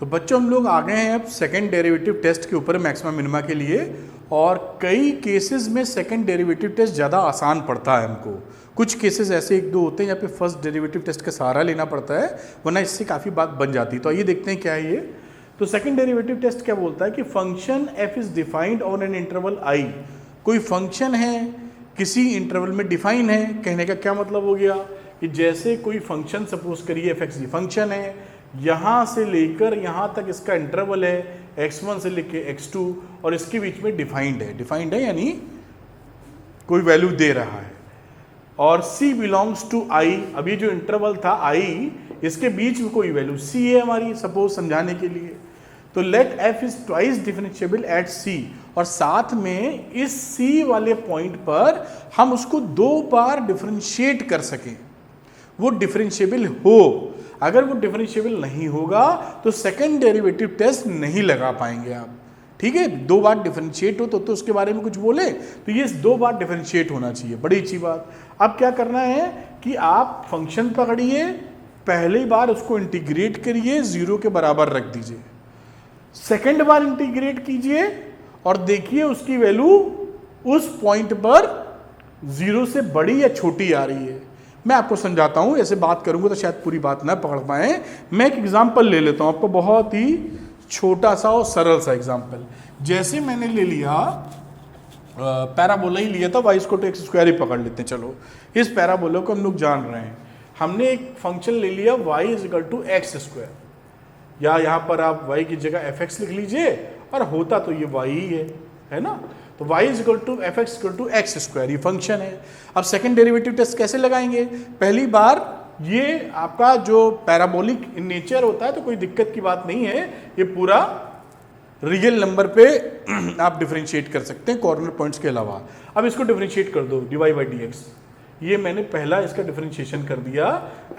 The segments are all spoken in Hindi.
तो बच्चों हम लोग आ गए हैं अब सेकंड डेरिवेटिव टेस्ट के ऊपर मैक्सिमा मिनिमा के लिए। और कई केसेस में सेकंड डेरिवेटिव टेस्ट ज़्यादा आसान पड़ता है हमको। कुछ केसेस ऐसे एक दो होते हैं जहाँ पे फर्स्ट डेरिवेटिव टेस्ट का सहारा लेना पड़ता है, वरना इससे काफ़ी बात बन जाती है। तो आइए देखते हैं क्या है ये। तो सेकंड डेरिवेटिव टेस्ट क्या बोलता है कि function F is defined on an interval I. कोई फंक्शन है किसी इंटरवल में डिफाइन है, कहने का क्या मतलब हो गया कि जैसे कोई फंक्शन सपोज करिए एफ एक्स फंक्शन है, यहाँ से लेकर यहाँ तक इसका इंटरवल है x1 से लेकर x2 और इसके बीच में डिफाइंड है यानी कोई वैल्यू दे रहा है, और c बिलोंग्स टू i। अब ये जो इंटरवल था i, इसके बीच में कोई वैल्यू c है हमारी, सपोज समझाने के लिए। तो let f is twice differentiable at c, और साथ में इस c वाले पॉइंट पर हम उसको दो बार डिफरेंशिएट कर सकें, वो डिफरेंशिएबल हो। अगर वो डिफरेंशिएबल नहीं होगा तो सेकंड डेरिवेटिव टेस्ट नहीं लगा पाएंगे आप। ठीक है, दो बार डिफरेंशिएट हो तो उसके बारे में कुछ बोले तो ये दो बार डिफरेंशिएट होना चाहिए, बड़ी अच्छी बात। अब क्या करना है कि आप फंक्शन पकड़िए, पहली बार उसको इंटीग्रेट करिए, 0 के बराबर रख दीजिए, सेकंड बार इंटीग्रेट कीजिए और देखिए उसकी वैल्यू उस पॉइंट पर 0 से बड़ी या छोटी आ रही है। मैं आपको समझाता हूं, ऐसे बात करूंगा तो शायद पूरी बात ना पकड़ पाए। मैं एक एग्जांपल ले लेता हूं आपको, बहुत ही छोटा सा और सरल सा एग्जांपल। जैसे मैंने ले लिया पैराबोला ही लिया था, वाई को तो एक्स स्क्वायर ही पकड़ लेते हैं। चलो इस पैराबोला को हम लोग जान रहे हैं, हमने एक फंक्शन ले लिया y is equal to x square, या यहाँ पर आप y की जगह एफ एक्स लिख लीजिए, और होता तो ये y ही है ना। तो y is equal to f x equal to x square, ये फंक्शन है। अब सेकंड डेरिवेटिव टेस्ट कैसे लगाएंगे? पहली बार ये आपका जो पैराबोलिक इन नेचर होता है तो कोई दिक्कत की बात नहीं है, ये पूरा रियल नंबर पे आप डिफरेंशिएट कर सकते हैं कॉर्नर पॉइंट्स के अलावा। अब इसको डिफरेंशिएट कर दो dy बाई डी एक्स, ये मैंने पहला इसका डिफरेंशिएशन कर दिया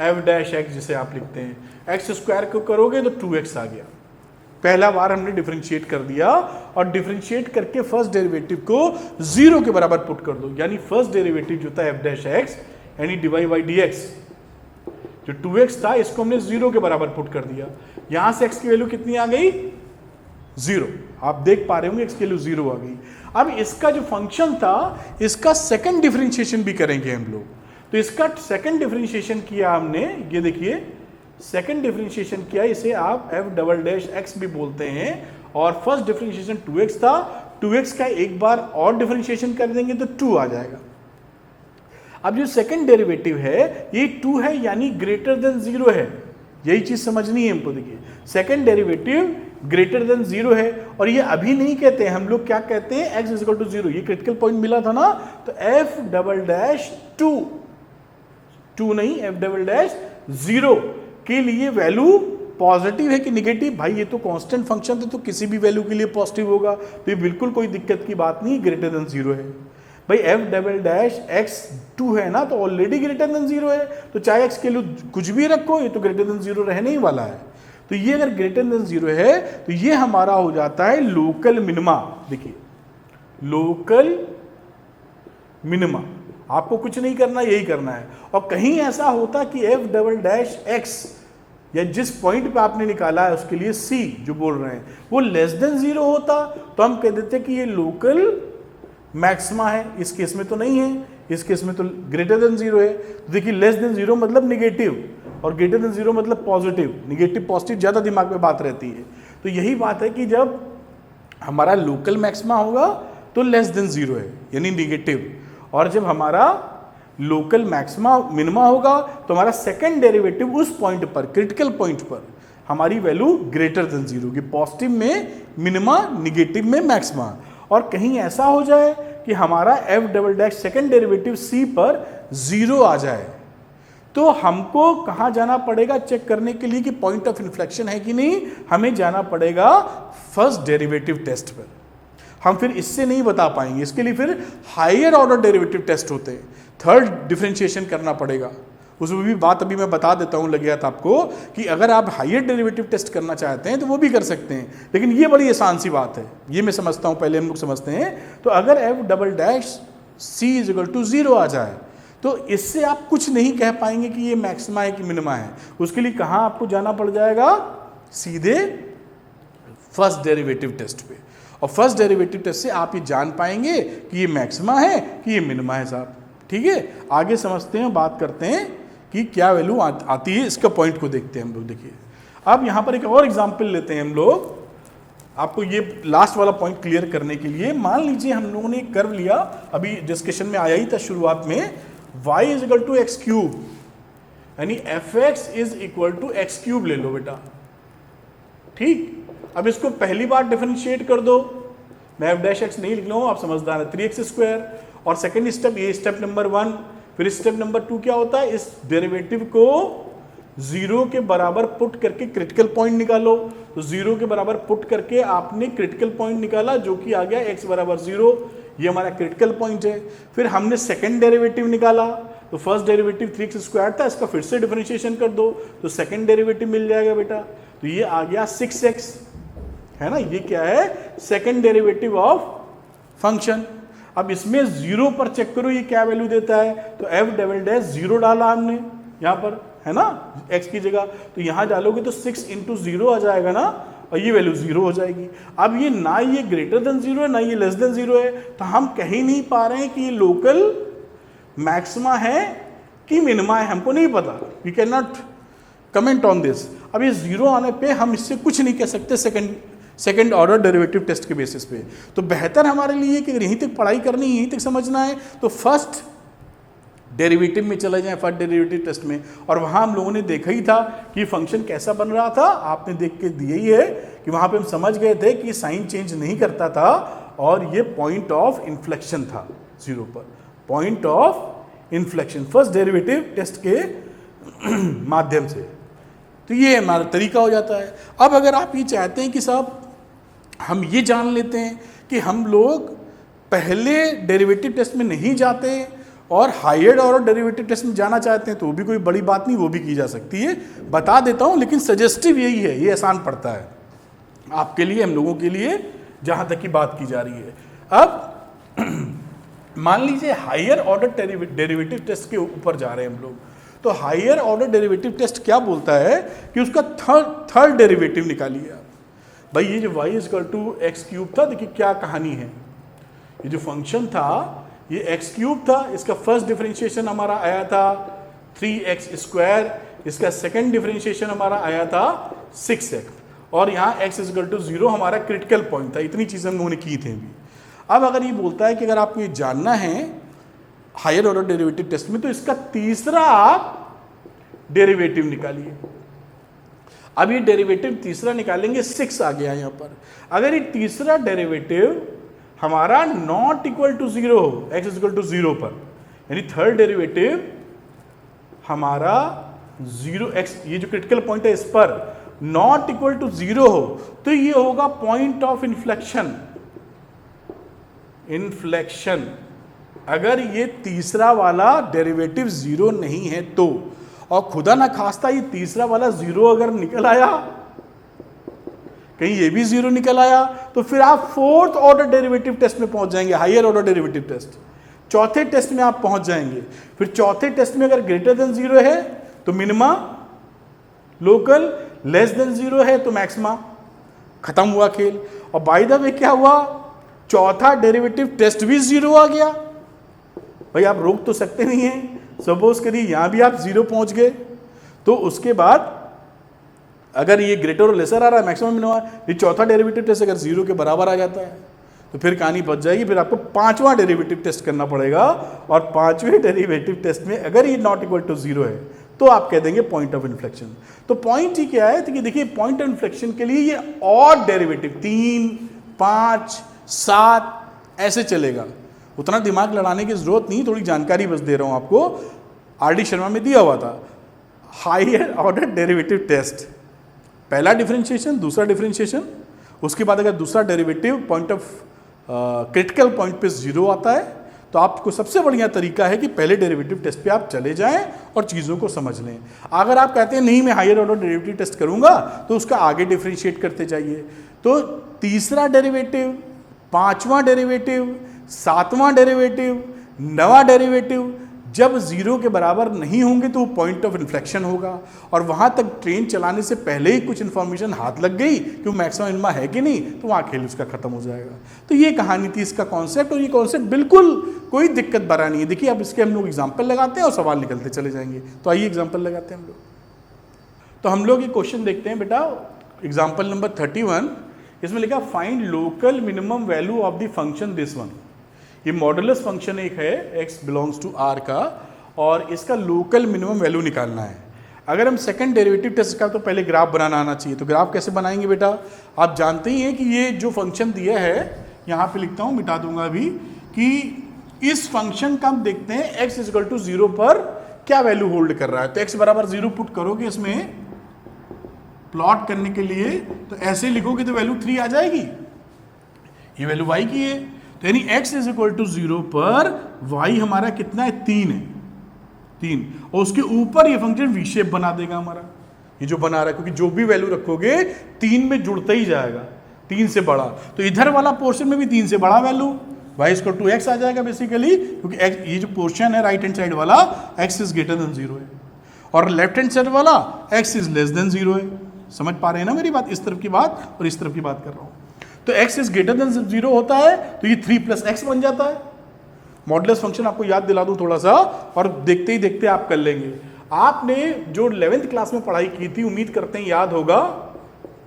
एफ डैश एक्स जिसे आप लिखते हैं, एक्स स्क्वायर को करोगे तो 2x आ गया। पहला बार हमने डिफरेंशिएट कर दिया, और डिफरेंशिएट करके फर्स्ट डेरिवेटिव को 0 के बराबर पुट कर दो, यानी फर्स्ट डेरिवेटिव जो था एफ डैश एक्स यानी dy बाई डी एक्स, जो 2x था इसको हमने 0 के बराबर पुट कर दिया। यहां से x की वैल्यू कितनी आ गई? 0। आप देख पा रहे होंगे x की वैल्यू 0 आ गई। अब इसका जो फंक्शन था इसका सेकंड डिफरेंशिएशन भी करेंगे हम लोग। तो इसका सेकंड डिफरेंशिएशन किया हमने, ये देखिए सेकंड डिफरेंशिएशन किया, इसे आप एफ डबल डैश एक्स भी बोलते हैं। और फर्स्ट डिफरेंशिएशन 2x था, 2x का एक बार और डिफरेंशिएशन कर देंगे तो 2 आ जाएगा। अब जो सेकंड डेरिवेटिव है ये 2 है यानी ग्रेटर देन 0 है, यही चीज समझनी है हमको। देखिए सेकंड डेरिवेटिव ग्रेटर देन 0 है, और ये अभी नहीं कहते हैं हम लोग, क्या कहते हैं? x is equal to 0। ये क्रिटिकल पॉइंट मिला था ना, तो एफ डबल डैश 2 नहीं, एफ डबल डैश 0 के लिए वैल्यू पॉजिटिव है कि निगेटिव? भाई ये तो कांस्टेंट फंक्शन था तो किसी भी वैल्यू के लिए पॉजिटिव होगा, तो ये बिल्कुल कोई दिक्कत की बात नहीं, ग्रेटर देन 0 है। भाई एफ डबल डैश एक्स 2 है ना, तो ऑलरेडी ग्रेटर देन 0 है, तो चाहे एक्स के लिए कुछ भी रखो ये तो ग्रेटर देन 0 रहने ही वाला है। तो ये अगर ग्रेटर देन 0 है तो ये हमारा हो जाता है लोकल मिनिमा। देखिए लोकल मिनिमा, आपको कुछ नहीं करना, यही करना है। और कहीं ऐसा होता कि एफ डबल डैश एक्स या जिस पॉइंट पे आपने निकाला है उसके लिए सी जो बोल रहे हैं वो लेस देन 0 होता, तो हम कह देते कि ये लोकल मैक्सिमा है। इस केस में तो नहीं है, इस केस में तो ग्रेटर देन 0 है। तो देखिए लेस देन 0 मतलब निगेटिव, और ग्रेटर देन 0 मतलब पॉजिटिव। निगेटिव पॉजिटिव ज़्यादा दिमाग में बात रहती है। तो यही बात है कि जब हमारा लोकल मैक्सिमा होगा तो लेस देन 0 है यानी निगेटिव, और जब हमारा लोकल मैक्सिमा मिनिमा होगा तो हमारा सेकंड डेरिवेटिव उस पॉइंट पर, क्रिटिकल पॉइंट पर हमारी वैल्यू ग्रेटर देन 0 की, पॉजिटिव में मिनिमा, निगेटिव में मैक्सिमा। और कहीं ऐसा हो जाए कि हमारा F double dash second derivative C पर 0 आ जाए, तो हमको कहाँ जाना पड़ेगा चेक करने के लिए कि पॉइंट ऑफ इन्फ्लेक्शन है कि नहीं? हमें जाना पड़ेगा फर्स्ट डेरिवेटिव टेस्ट पर। हम फिर इससे नहीं बता पाएंगे, इसके लिए फिर हायर ऑर्डर डेरिवेटिव टेस्ट होते हैं, थर्ड डिफरेंशिएशन करना पड़ेगा। उसमें भी बात अभी मैं बता देता हूँ लग गया था आपको कि अगर आप हायर डेरिवेटिव टेस्ट करना चाहते हैं तो वो भी कर सकते हैं, लेकिन ये बड़ी आसान सी बात है, ये मैं समझता हूँ, पहले हम लोग समझते हैं। तो अगर f double dash c is equal to 0 आ जाए तो इससे आप कुछ नहीं कह पाएंगे कि ये मैक्सिमा है कि मिनिमा है। उसके लिए कहाँ आपको जाना पड़ जाएगा? सीधे फर्स्ट डेरिवेटिव टेस्ट पे। और फर्स्ट डेरिवेटिव टेस्ट से आप ये जान पाएंगे कि ये मैक्सिमा है कि ये मिनिमा है साहब। ठीक है, आगे समझते हैं, बात करते हैं कि क्या वैल्यू आती है, इसका पॉइंट को देखते हैं हम लोग। देखिए अब यहाँ पर एक और एग्जाम्पल लेते हैं हम लोग, आपको ये लास्ट वाला पॉइंट क्लियर करने के लिए। मान लीजिए हम लोगों ने एक कर्व लिया, अभी डिस्कशन में आया ही था शुरुआत में, y is equal to x cube, यानी fx is equal to x cube ले लो बेटा। ठीक, अब इसको पहली बार डिफरेंशिएट कर दो, मैं f डैश एक्स नहीं लिख लूँ, आप समझदार है, 3x स्क्वायर। और सेकेंड स्टेप, ये स्टेप नंबर 1। फिर स्टेप नंबर 2 क्या होता है, इस डेरिवेटिव को 0 के बराबर पुट करके क्रिटिकल पॉइंट निकालो। तो 0 के बराबर पुट करके आपने क्रिटिकल पॉइंट निकाला जो कि आ गया x बराबर 0, ये हमारा क्रिटिकल पॉइंट है। फिर हमने सेकंड डेरिवेटिव निकाला, तो फर्स्ट डेरिवेटिव 3x स्क्वायर था, इसका फिर से डिफरेंशिएशन कर दो तो सेकंड डेरिवेटिव मिल जाएगा बेटा, तो ये आ गया 6x, है ना, ये क्या है, सेकंड डेरिवेटिव ऑफ फंक्शन। अब इसमें 0 पर चेक करो ये क्या वैल्यू देता है, तो f डबल डैश 0 डाला हमने यहाँ पर, है ना, x की जगह, तो यहाँ डालोगे तो 6 इंटू 0 आ जाएगा ना, और ये वैल्यू 0 हो जाएगी। अब ये ना ये ग्रेटर देन 0 है ना ये लेस देन 0 है, तो हम कह ही नहीं पा रहे हैं कि ये लोकल मैक्सिमा है कि मिनिमा है, हमको नहीं पता, we can not comment on this. अब ये 0 आने पे हम इससे कुछ नहीं कह सकते सेकंड ऑर्डर डेरिवेटिव टेस्ट के बेसिस पे। तो बेहतर हमारे लिए कि अगर यहीं तक पढ़ाई करनी, यहीं तक समझना है, तो फर्स्ट डेरिवेटिव में चले जाएं, फर्स्ट डेरिवेटिव टेस्ट में, और वहाँ हम लोगों ने देखा ही था कि फंक्शन कैसा बन रहा था, आपने देख के दिया ही है कि वहाँ पे हम समझ गए थे कि साइन चेंज नहीं करता था और ये पॉइंट ऑफ इन्फ्लेक्शन था 0 पर, point of inflection first derivative test के माध्यम से। तो ये हमारा तरीका हो जाता है। अब अगर आप ये चाहते हैं कि साहब हम ये जान लेते हैं कि हम लोग पहले डेरिवेटिव टेस्ट में नहीं जाते और हायर ऑर्डर डेरिवेटिव टेस्ट में जाना चाहते हैं, तो वो भी कोई बड़ी बात नहीं, वो भी की जा सकती है, बता देता हूँ, लेकिन सजेस्टिव यही है, ये आसान पड़ता है आपके लिए, हम लोगों के लिए, जहाँ तक की बात की जा रही है। अब मान लीजिए हायर ऑर्डर डेरिवेटिव टेस्ट के ऊपर जा रहे हैं हम लोग, तो हायर ऑर्डर डेरिवेटिव टेस्ट क्या बोलता है कि उसका थर्ड डेरिवेटिव निकालिए आप। भाई ये जो y is equal to x cube था, देखिए क्या कहानी है, ये जो फंक्शन था ये एक्स क्यूब था, इसका फर्स्ट डिफरेंशिएशन हमारा आया था 3x स्क्वायर, इसका सेकंड डिफरेंशिएशन हमारा आया था 6x, और यहाँ x इज इक्वल टू 0 हमारा क्रिटिकल पॉइंट था। इतनी चीज़ें हम लोगों ने की थी अभी। अब अगर ये बोलता है कि अगर आपको ये जानना है हायर ऑर्डर डेरिवेटिव टेस्ट में, तो इसका तीसरा आप डेरिवेटिव निकालिए। अब ये डेरिवेटिव तीसरा निकालेंगे, 6 आ गया यहाँ पर। अगर ये तीसरा डेरिवेटिव हमारा नॉट इक्वल टू 0 हो, x इज इक्वल टू 0 पर, यानी थर्ड डेरिवेटिव हमारा 0x, ये जो क्रिटिकल पॉइंट है इस पर नॉट इक्वल टू 0 हो, तो ये होगा पॉइंट ऑफ इन्फ्लेक्शन। अगर ये तीसरा वाला डेरिवेटिव 0 नहीं है तो, और खुदा ना खास्ता ये तीसरा वाला 0 अगर निकल आया, कहीं ये भी 0 निकल आया, तो फिर आप फोर्थ ऑर्डर डेरिवेटिव टेस्ट में पहुंच जाएंगे, हायर ऑर्डर डेरिवेटिव टेस्ट, चौथे टेस्ट में आप पहुंच जाएंगे। फिर चौथे टेस्ट में अगर ग्रेटर देन 0 है तो मिनिमा लोकल, लेस देन 0 है तो मैक्सिमा, खत्म हुआ खेल। और बाय द वे क्या हुआ, चौथा डेरिवेटिव टेस्ट भी 0 आ गया। भाई आप रोक तो सकते नहीं हैं, सपोज करिए यहां भी आप 0 पहुंच गए, तो उसके बाद अगर ये ग्रेटर और लेसर आ रहा है, मैक्सिमम मिनिमा, ये चौथा डेरिवेटिव टेस्ट अगर 0 के बराबर आ जाता है तो फिर कहानी बच जाएगी। फिर आपको पांचवा डेरिवेटिव टेस्ट करना पड़ेगा, और पांचवें डेरिवेटिव टेस्ट में अगर ये नॉट इक्वल टू 0 है तो आप कह देंगे पॉइंट ऑफ इन्फ्लेक्शन। तो पॉइंट ही क्या है, तो देखिए पॉइंट ऑफ इन्फ्लेक्शन के लिए ये ऑड डेरिवेटिव 3, 5, 7 ऐसे चलेगा। उतना दिमाग लड़ाने की जरूरत नहीं, थोड़ी जानकारी बस दे रहा हूं आपको, आर.डी. शर्मा में दिया हुआ था। हायर ऑर्डर डेरिवेटिव टेस्ट, पहला डिफरेंशिएशन, दूसरा डिफरेंशिएशन, उसके बाद अगर दूसरा derivative point of critical point पे 0 आता है, तो आपको सबसे बढ़िया तरीका है कि पहले डेरिवेटिव टेस्ट पे आप चले जाएं और चीज़ों को समझ लें। अगर आप कहते हैं नहीं मैं हायर ऑर्डर डेरिवेटिव टेस्ट करूंगा, तो उसका आगे डिफरेंशिएट करते जाइए। तो तीसरा डेरिवेटिव, पांचवा डेरिवेटिव, सातवां डेरिवेटिव, नवा डेरिवेटिव, जब जीरो के बराबर नहीं होंगे तो वो पॉइंट ऑफ इन्फ्लेक्शन होगा, और वहां तक ट्रेन चलाने से पहले ही कुछ इन्फॉर्मेशन हाथ लग गई कि वो मैक्सिमम मिनिमा है कि नहीं, तो वहाँ खेल उसका खत्म हो जाएगा। तो ये कहानी थी इसका कॉन्सेप्ट, और ये कॉन्सेप्ट बिल्कुल कोई दिक्कत भरा नहीं है। देखिए अब इसके हम लोग एग्जाम्पल लगाते हैं और सवाल निकलते चले जाएंगे। तो आइए एग्जाम्पल लगाते हैं हम लोग। तो हम लोग ये क्वेश्चन देखते हैं बेटा, एग्जाम्पल नंबर 31। इसमें लिखा find local minimum value of the function this one. ये मॉडुलस फंक्शन एक है x बिलोंग्स टू r का, और इसका लोकल मिनिमम वैल्यू निकालना है। अगर हम सेकंड डेरिवेटिव टेस्ट का, तो पहले ग्राफ बनाना आना चाहिए। तो ग्राफ कैसे बनाएंगे बेटा, आप जानते ही हैं कि ये जो फंक्शन दिया है, यहाँ पे लिखता हूँ, मिटा दूंगा अभी, कि इस फंक्शन का हम देखते हैं x इक्वल टू 0 पर क्या वैल्यू होल्ड कर रहा है। तो x बराबर 0 पुट करोगे इसमें प्लॉट करने के लिए, तो ऐसे लिखोगे तो वैल्यू 3 आ जाएगी। ये वैल्यू y की है, तो यानी x इज इक्वल टू 0 पर y हमारा कितना है, 3 है, 3, और उसके ऊपर ये फंक्शन वी शेप बना देगा हमारा, ये जो बना रहा है, क्योंकि जो भी वैल्यू रखोगे 3 में जुड़ता ही जाएगा, 3 से बड़ा। तो इधर वाला पोर्शन में भी 3 से बड़ा value y equal to x आ जाएगा बेसिकली, क्योंकि x, ये जो पोर्शन है राइट हैंड साइड वाला, x इज ग्रेटर देन 0 है, और लेफ्ट हैंड साइड वाला x इज लेस देन 0 है। समझ पा रहे हैं ना मेरी बात, इस तरफ की बात और इस तरफ की बात कर रहा हूं। तो x इज ग्रेटर देन 0 होता है, तो ये 3 प्लस x बन जाता है। मॉडुलस फंक्शन आपको याद दिला दूं थोड़ा सा, और देखते ही देखते आप कर लेंगे। आपने जो 11th क्लास में पढ़ाई की थी, उम्मीद करते हैं याद होगा,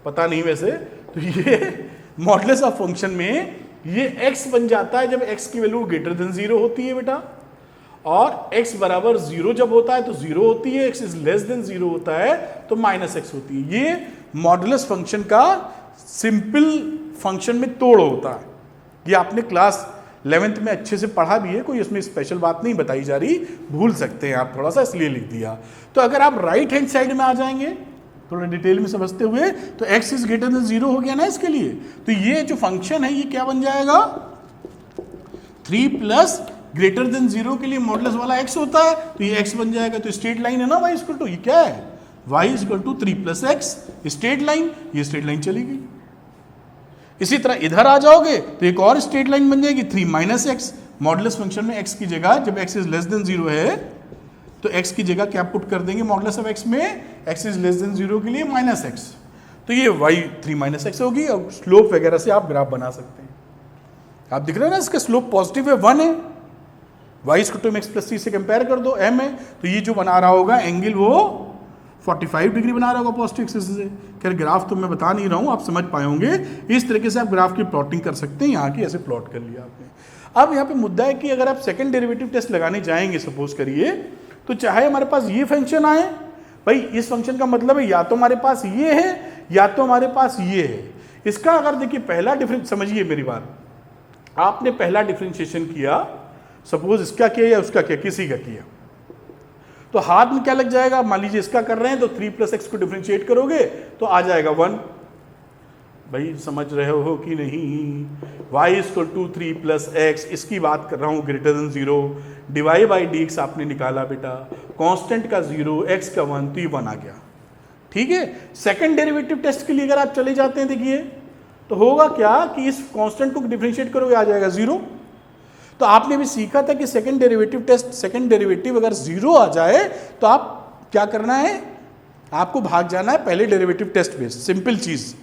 पता नहीं वैसे, तो ये मॉडुलस ऑफ फंक्शन में ये x बन जाता है जब x की वैल्यू ग्रेटर देन 0 होती है बेटा, और x बराबर 0 जब होता है तो 0 होती है, x इज लेस देन 0 होता है तो माइनस x होती है। ये मॉडुलस फंक्शन का सिंपल फंक्शन में तोड़ होता है। ये आपने क्लास 11th में अच्छे से पढ़ा भी है, कोई इसमें स्पेशल बात नहीं बताई जा रही, भूल सकते हैं आप थोड़ा सा, इसलिए लिख दिया। तो अगर आप राइट हैंड साइड में आ जाएंगे थोड़ा डिटेल में समझते हुए, तो x इज ग्रेटर देन 0 हो गया ना इसके लिए। तो ये जो फंक्शन है ये क्या बन जाएगा, 3 प्लस ग्रेटर देन 0 के लिए मॉडुलस वाला x होता है, तो ये x बन जाएगा। तो स्ट्रेट लाइन है ना y इक्वल टू, ये क्या है, y equal to 3 plus x, straight line, ये स्ट्रेट लाइन चली गई। इसी तरह इधर आ जाओगे तो एक और स्ट्रेट लाइन बन जाएगी 3 माइनस एक्स। मॉडुलस फंक्शन में x की जगह जब x इज लेस देन 0 है तो x की जगह क्या पुट कर देंगे मॉडुलस ऑफ x में, x इज लेस देन 0 के लिए माइनस x, तो ये y 3 माइनस एक्स होगी। और स्लोप वगैरह से आप ग्राफ बना सकते हैं। आप दिख रहे हैं ना, इसका स्लोप पॉजिटिव है, 1 है, y equal to x plus 3 से कंपेयर कर दो, m है, तो ये जो बना रहा होगा एंगल वो 45 डिग्री बना रहा होगा पॉजिटिव एक्सिस से। खैर ग्राफ तो मैं बता नहीं रहा हूँ, आप समझ पाए होंगे। इस तरीके से आप ग्राफ की प्लॉटिंग कर सकते हैं, यहाँ की ऐसे प्लॉट कर लिया आपने। अब यहाँ पे मुद्दा है कि अगर आप सेकंड डेरिवेटिव टेस्ट लगाने जाएंगे सपोज करिए, तो चाहे हमारे पास ये फंक्शन आए, भाई इस फंक्शन का मतलब है या तो हमारे पास ये है या तो हमारे पास ये है। इसका अगर देखिए पहला डिफरेंस, समझिए मेरी बात, आपने पहला डिफरेंशिएशन किया, सपोज इसका किया या उसका किया, किसी का किया, तो हाथ में क्या लग जाएगा, मान लीजिए इसका कर रहे हैं तो 3 प्लस एक्स को डिफरेंशिएट करोगे तो आ जाएगा 1। भाई समझ रहे हो कि नहीं, y equal to 3 plus x, इसकी बात कर रहा हूँ greater than 0, divide by d x आपने निकाला बेटा, कांस्टेंट का 0, x का 1, तो ये 1 आ गया। ठीक है, सेकंड डेरिवेटिव टेस्ट के लिए अगर आप चले जाते हैं देखिए तो होगा क्या कि इस कांस्टेंट को डिफरेंशिएट करोगे आ जाएगा 0। तो आपने भी सीखा था कि second derivative test, second derivative अगर 0 आ जाए तो आप क्या करना है, आपको भाग जाना है पहले डेरिवेटिव टेस्ट पे, सिंपल चीज।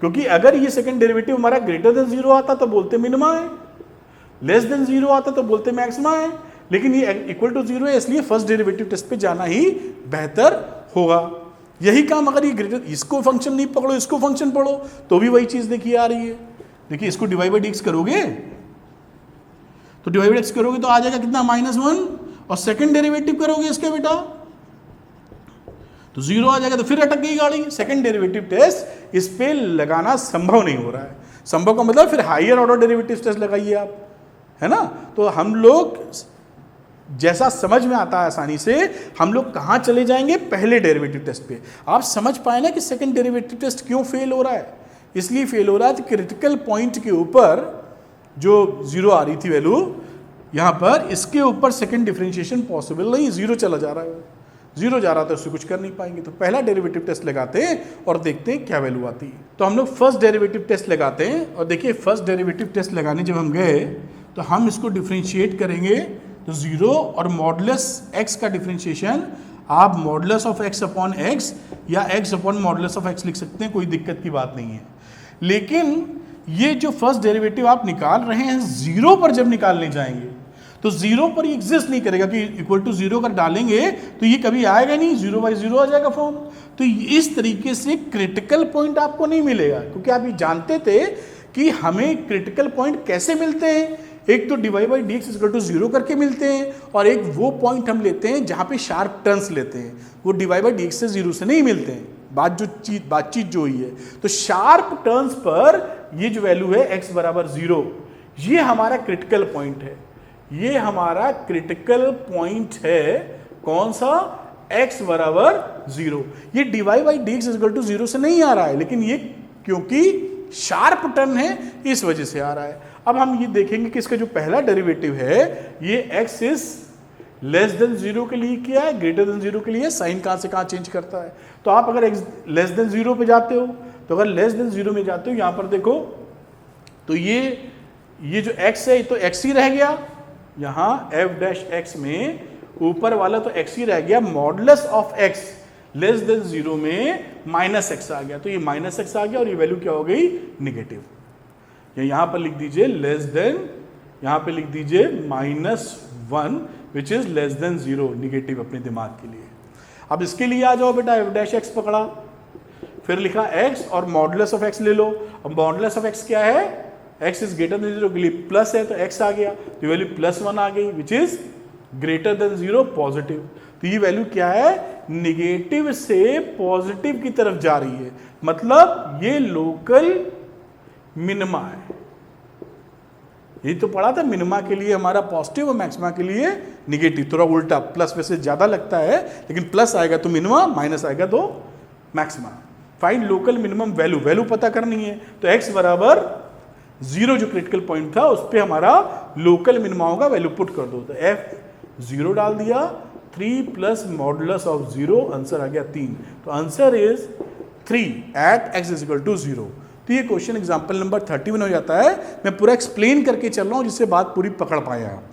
क्योंकि अगर ये सेकंड डेरिवेटिव हमारा ग्रेटर देन 0 आता तो बोलते मिनिमा है, लेस देन 0 आता तो बोलते मैक्सिमा है, लेकिन ये इक्वल टू 0 है, इसलिए फर्स्ट डेरिवेटिव टेस्ट पे जाना ही बेहतर होगा। यही काम अगर ये ग्रेटर, इसको फंक्शन नहीं पकड़ो इसको फंक्शन पढ़ो तो भी वही चीज देखिए आ रही है। देखिए इसको डिवाइड बाई डीएक्स करोगे तो डिवाइड एक्स करोगे तो आ जाएगा कितना, -1, और सेकंड डेरिवेटिव करोगे इसका बेटा तो 0 आ जाएगा, तो फिर अटक गई गाड़ी। सेकंड डेरिवेटिव टेस्ट इस पे लगाना संभव नहीं हो रहा है। संभव का मतलब फिर हायर ऑर्डर डेरिवेटिव टेस्ट लगाइए आप, है ना। तो हम लोग जैसा समझ में आता है आसानी से, हम लोग कहाँ चले जाएंगे, पहले डेरिवेटिव टेस्ट पे। आप समझ पाए ना कि सेकंड डेरिवेटिव टेस्ट क्यों फेल हो रहा है, इसलिए फेल हो रहा है कि क्रिटिकल पॉइंट के ऊपर जो 0 आ रही थी वैल्यू, यहाँ पर इसके ऊपर सेकंड डिफरेंशिएशन पॉसिबल नहीं, 0 चला जा रहा है, 0 जा रहा था, उससे कुछ कर नहीं पाएंगे। तो पहला डेरिवेटिव टेस्ट लगाते हैं और देखते हैं क्या वैल्यू आती है। तो हम लोग फर्स्ट डेरिवेटिव टेस्ट लगाते हैं, और देखिए फर्स्ट डेरिवेटिव टेस्ट लगाने जब हम गए तो हम इसको डिफरेंशिएट करेंगे तो 0 और मॉडुलस x का डिफरेंशिएशन आप modulus of x upon x या x upon modulus of x लिख सकते हैं, कोई दिक्कत की बात नहीं है। लेकिन ये जो फर्स्ट डेरिवेटिव आप निकाल रहे हैं 0 पर जब निकालने जाएंगे तो 0 पर ये एग्जिस्ट नहीं करेगा कि इक्वल टू 0 अगर डालेंगे तो ये कभी आएगा नहीं, 0/0 आ जाएगा फॉर्म। तो इस तरीके से क्रिटिकल पॉइंट आपको नहीं मिलेगा, क्योंकि आप ये जानते थे कि हमें क्रिटिकल पॉइंट कैसे मिलते हैं। एक तो dy/dx इक्वल टू 0 करके मिलते हैं, और एक वो पॉइंट हम लेते हैं जहां पे शार्प टर्न्स लेते हैं, वो dy/dx से 0 से नहीं मिलते हैं। बातचीत जो हुई है, तो शार्प टर्न्स पर ये जो वैल्यू है x बराबर 0, ये हमारा क्रिटिकल पॉइंट है। ये हमारा क्रिटिकल पॉइंट है कौन सा, x बराबर 0। ये dy/dx इक्वल टू 0 से नहीं आ रहा है, लेकिन ये क्योंकि शार्प टर्न है इस वजह से आ रहा है। अब हम ये देखेंगे कि इसका जो पहला डेरिवेटिव है ये x इज लेस देन 0 के लिए क्या है, ग्रेटर देन 0 के लिए। साइन कहां से कहां चेंज करता है, तो आप अगर x लेस देन 0 पे जाते हो, तो अगर लेस देन 0 में जाते हो यहां पर देखो, तो ये जो x है ये तो x ही रह गया, यहां f' में ऊपर वाला तो x ही रह गया, modulus of x less than 0 में -x आ गया, तो ये -x आ गया और ये वैल्यू क्या हो गई, निगेटिव। यहां पर लिख दीजिए लेस देन, यहां पे लिख दीजिए -1 which is less than 0, negative अपने दिमाग के लिए। अब इसके लिए आ जाओ बेटा, f' पकड़ा, फिर लिखा x और मॉडुलस ऑफ x ले लो। अब मॉडुलस ऑफ x क्या है, x इज ग्रेटर देन 0 के लिए प्लस है, तो x आ गया, तो वैल्यू +1 आ गई which is greater than 0, positive. तो ये वैल्यू क्या है, निगेटिव से पॉजिटिव की तरफ जा रही है, मतलब ये लोकल मिनिमा है। ये तो पढ़ा था, मिनिमा के लिए हमारा पॉजिटिव और मैक्सिमा के लिए निगेटिव, थोड़ा उल्टा, प्लस वैसे ज्यादा लगता है, लेकिन प्लस आएगा तो मिनिमा, माइनस आएगा तो maxima. Find local minimum value, value पता करनी है, तो x बराबर 0 जो क्रिटिकल पॉइंट था उस पर हमारा लोकल मिनिमा होगा, वैल्यू पुट कर दो, तो f 0 डाल दिया, 3 प्लस मॉडुलस ऑफ 0, आंसर आ गया 3, तो answer is 3 at x is equal to 0। तो ये क्वेश्चन एग्जाम्पल नंबर 31 हो जाता है। मैं पूरा एक्सप्लेन करके चल रहा हूँ जिससे बात पूरी पकड़ पाए आप।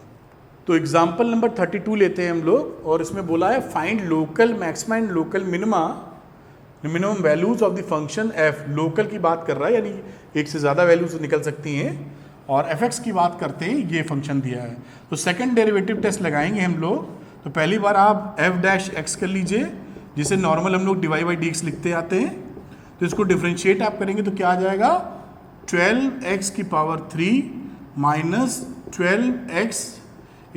तो एग्जाम्पल नंबर 32 लेते हैं हम लोग, और इसमें बोला है find local maxima and local minima minimum values of the function f। Local की बात कर रहा है, यानी एक से ज़्यादा वैल्यूज निकल सकती हैं, और fx की बात करते हैं, ये फंक्शन दिया है। तो सेकंड डेरिवेटिव टेस्ट लगाएंगे हम लोग। तो पहली बार आप f' कर लीजिए, जिसे नॉर्मल हम लोग dy/dx लिखते आते हैं। तो इसको डिफ्रेंशिएट आप करेंगे तो क्या आ जाएगा, 12x की power 3 minus 12x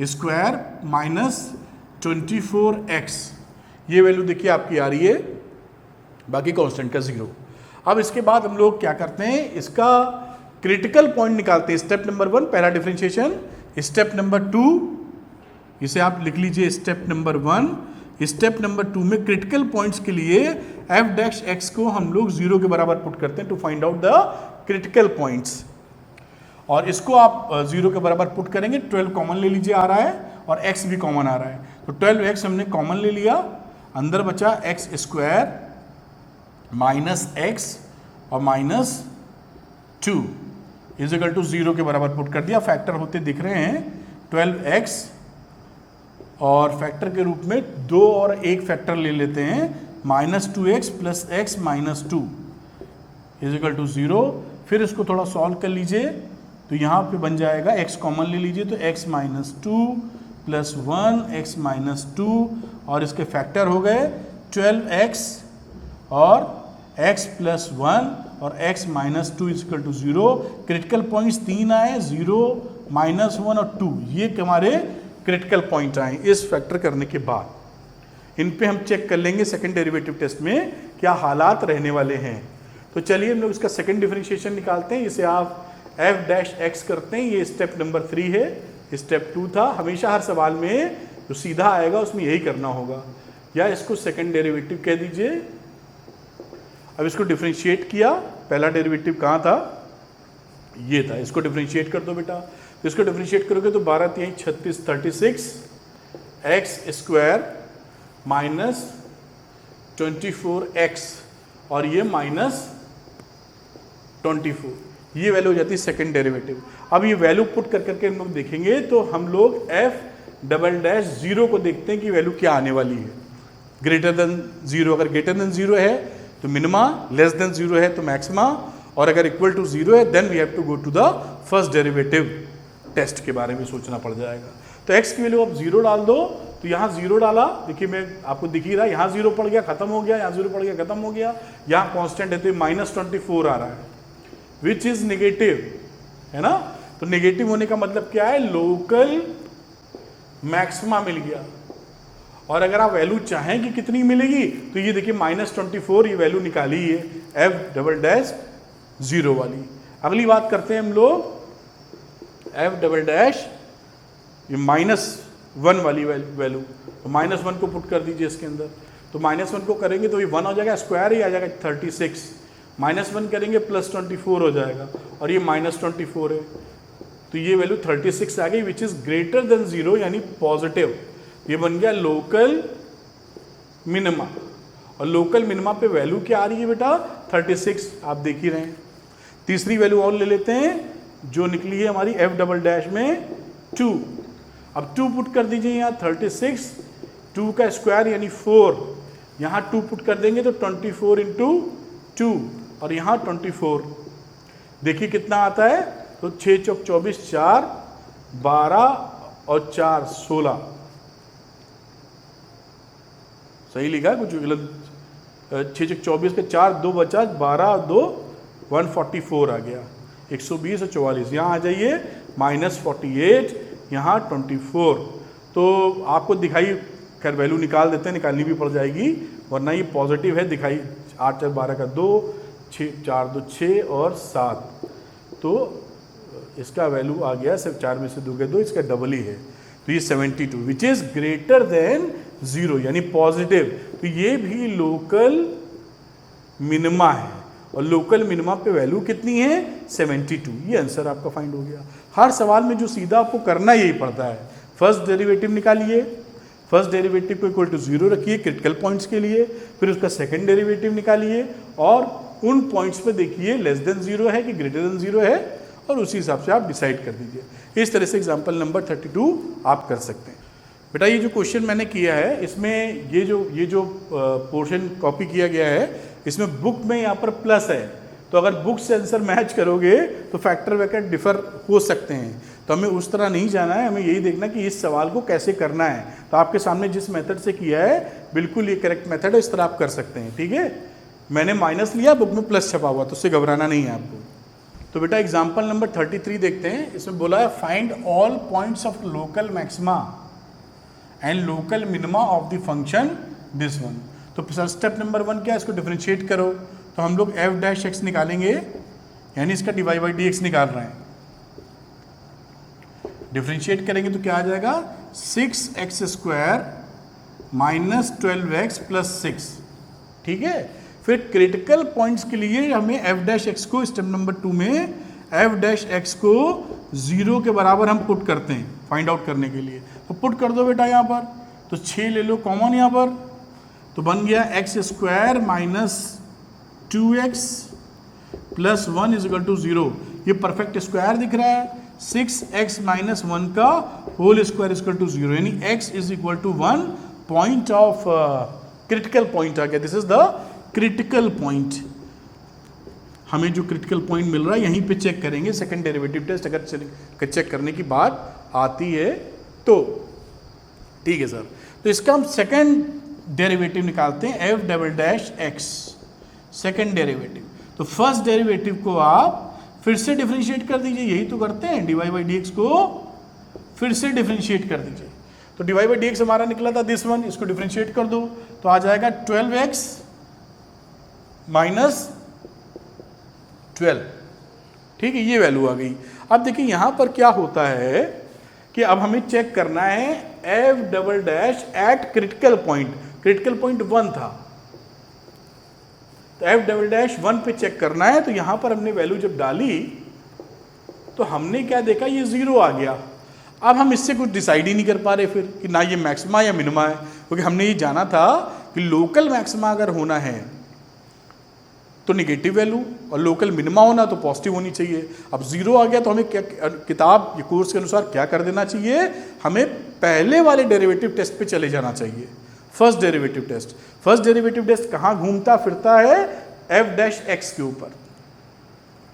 square minus 24x। ये वैल्यू देखिए आपकी आ रही है, बाकी कांस्टेंट का 0। अब इसके बाद हम लोग क्या करते हैं, इसका क्रिटिकल पॉइंट निकालते हैं। स्टेप नंबर 1 पहला डिफरेंशिएशन, स्टेप नंबर 2 इसे आप लिख लीजिए स्टेप नंबर 1। स्टेप नंबर 2 में क्रिटिकल पॉइंट्स के लिए f' को हम लोग 0 के बराबर पुट करते हैं to find out the critical points, और इसको आप 0 के बराबर पुट करेंगे। 12 कॉमन ले लीजिए, आ रहा है, और x भी कॉमन आ रहा है, तो 12x हमने कॉमन ले लिया, अंदर बचा x स्क्वायर माइनस x और माइनस 2 इज इक्वल टू 0 के बराबर पुट कर दिया। फैक्टर होते दिख रहे हैं 12x, और फैक्टर के रूप में 2 और 1 फैक्टर ले लेते हैं, -2x plus x minus 2 is equal to 0। फिर इसको थोड़ा सॉल्व कर लीजिए, तो यहाँ पे बन जाएगा x कॉमन ले लीजिए, तो x minus 2 plus 1 x minus 2, और इसके फैक्टर हो गए 12x और x प्लस 1 और x minus 2 is equal to 0। Critical points 3 आए, 0 -1 और 2, ये हमारे क्रिटिकल पॉइंट आए इस फैक्टर करने के बाद। इन पे हम चेक कर लेंगे सेकंड डेरिवेटिव टेस्ट में क्या हालात रहने वाले हैं। तो चलिए हम लोग इसका सेकंड डिफरेंशिएशन निकालते हैं। इसे आप f' करते हैं, ये स्टेप नंबर 3 है, स्टेप 2 था। हमेशा हर सवाल में जो सीधा आएगा उसमें यही करना होगा, या इसको सेकंड डेरिवेटिव कह दीजिए। अब इसको डिफरेंशिएट किया, पहला डेरिवेटिव कहाँ था, ये था, इसको डिफरेंशिएट कर दो बेटा। तो इसको डिफरेंशिएट करोगे तो 12 3 36 36 x स्क्वायर माइनस 24x और ये माइनस 24, ये वैल्यू हो जाती है सेकंड डेरिवेटिव। अब ये वैल्यू पुट कर करके हम लोग देखेंगे तो हम लोग डबल डैश जीरो को देखते हैं कि वैल्यू क्या आने वाली है। ग्रेटर देन जीरो, अगर ग्रेटर देन जीरो है तो मिनिमा, लेस देन जीरो है तो मैक्सिमा, और अगर इक्वल टू जीरो है then we have to go to the first derivative test के बारे में सोचना पड़ जाएगा। तो x की वैल्यू आप जीरो डाल दो, तो यहाँ जीरो डाला, देखिए मैं आपको दिख ही रहा है, यहाँ जीरो पड़ गया खत्म हो गया, यहाँ जीरो पड़ गया खत्म हो गया, यहाँ कांस्टेंट है तो -24 आ रहा है विच इज नेगेटिव, है ना। तो नेगेटिव होने का मतलब क्या है, लोकल मैक्सिमा मिल गया। और अगर आप वैल्यू चाहें कि कितनी मिलेगी तो ये देखिए -24 ये वैल्यू निकाली है f डबल डैश जीरो वाली। अगली बात करते हैं हम लोग f डबल डैश ये -1 वाली वैल्यू, तो -1 को पुट कर दीजिए इसके अंदर, तो -1 को करेंगे तो ये 1 हो जाएगा, स्क्वायर ही आ जाएगा 36, -1 करेंगे +24 हो जाएगा, और ये -24 है, तो ये वैल्यू 36 आ गई which is greater than zero, यानी पॉजिटिव। ये बन गया लोकल मिनिमा, और लोकल मिनिमा पे वैल्यू क्या आ रही है बेटा 36, आप देख ही रहे हैं। तीसरी वैल्यू और ले लेते हैं जो निकली है हमारी f डबल डैश में 2। अब 2 पुट कर दीजिए यहाँ 36, 2 का स्क्वायर यानी 4, यहाँ 2 पुट कर देंगे तो 24 इंटू 2, और यहाँ 24, देखिए कितना आता है, तो 6 चौक 24, 4 12 और 4 16, सही लिखा है कुछ गलत, 6 चौक 24 के 4 2 बचा, 12 2 144 आ गया, 120 और 44, यहाँ आ जाइए -48, यहाँ 24। तो आपको दिखाई, खैर वैल्यू निकाल देते हैं, निकालनी भी पड़ जाएगी वरना ये पॉजिटिव है, दिखाई 8 4 12 का 2, 6 4 2 6 और 7, तो इसका वैल्यू आ गया, सिर्फ 4 में से 2 के 2, इसका डबल ही है, तो ये 72 which is greater than zero यानी पॉजिटिव। तो ये भी लोकल मिनिमा है, और लोकल मिनिमा पे वैल्यू कितनी है 72, ये आंसर आपका फाइंड हो गया। हर सवाल में जो सीधा आपको करना यही पड़ता है, फर्स्ट डेरिवेटिव निकालिए, फर्स्ट डेरिवेटिव को इक्वल टू जीरो रखिए क्रिटिकल पॉइंट्स के लिए, फिर उसका सेकंड डेरिवेटिव निकालिए और उन पॉइंट्स पे देखिए लेस देन जीरो है कि ग्रेटर देन जीरो है, और उसी हिसाब से आप डिसाइड कर दीजिए। इस तरह से एग्जाम्पल नंबर 32 आप कर सकते हैं। बेटा ये जो क्वेश्चन मैंने किया है इसमें ये जो पोर्शन कॉपी किया गया है इसमें बुक में यहाँ पर प्लस है, तो अगर बुक से आंसर मैच करोगे तो फैक्टर वैक्टर डिफर हो सकते हैं, तो हमें उस तरह नहीं जाना है, हमें यही देखना कि इस सवाल को कैसे करना है। तो आपके सामने जिस मेथड से किया है बिल्कुल ये करेक्ट मेथड है, इस तरह आप कर सकते हैं, ठीक है। मैंने माइनस लिया, बुक में प्लस छपा हुआ, तो उससे घबराना नहीं है आपको। तो बेटा एग्जाम्पल नंबर 33 देखते हैं, इसमें बोला है find all points of local maxima and local minima of the function this one. तो स्टेप नंबर 1 क्या है, इसको डिफरेंशिएट करो, तो हम लोग f डैश x निकालेंगे, यानी इसका dy बाई dx निकाल रहे हैं। डिफरेंशिएट करेंगे तो क्या आ जाएगा 6x square minus 12x plus 6, ठीक है। फिर क्रिटिकल पॉइंट्स के लिए हमें f डैश x को स्टेप नंबर 2 में f डैश x को 0 के बराबर हम पुट करते हैं फाइंड आउट करने के लिए। तो पुट कर दो बेटा यहाँ पर, तो 6 ले लो कॉमन यहाँ पर, तो बन गया x square minus 2x plus 1 is equal to 0। ये परफेक्ट स्क्वायर दिख रहा है, 6x माइनस 1 का whole square is equal to 0, यानी x is equal to 1 point of critical point आ गया। This is the critical point. हमें जो क्रिटिकल पॉइंट मिल रहा है यहीं पे चेक करेंगे, सेकंड डेरिवेटिव टेस्ट अगर चेक करने की बात आती है तो, ठीक है सर। तो इसका हम सेकंड डेरिवेटिव निकालते हैं f double dash x, second derivative. तो फर्स्ट डेरिवेटिव को आप फिर से डिफरेंशिएट कर दीजिए, यही तो करते हैं, dy बाई dx को फिर से डिफरेंशिएट कर दीजिए। तो dy बाई dx हमारा निकला था दिस वन, इसको डिफरेंशिएट कर दो तो आ जाएगा 12x माइनस 12, ठीक है, ये वैल्यू आ गई। अब देखिए यहां पर क्या होता है कि अब हमें चेक करना है f double dash at critical point, critical point 1 था, तो f डबल डैश 1 पे चेक करना है। तो यहां पर हमने वैल्यू जब डाली तो हमने क्या देखा, ये 0 आ गया। अब हम इससे कुछ डिसाइड ही नहीं कर पा रहे फिर कि ना ये मैक्सिमा या मिनिमा है, क्योंकि हमने ये जाना था कि लोकल मैक्सिमा अगर होना है तो निगेटिव वैल्यू, और लोकल मिनिमा होना तो पॉजिटिव होनी चाहिए। अब 0 आ गया तो हमें क्या, किताब या कोर्स के अनुसार क्या कर देना चाहिए, हमें पहले वाले डेरिवेटिव टेस्ट पे चले जाना चाहिए, first derivative test. First derivative test कहाँ घूमता फिरता है, f' के ऊपर,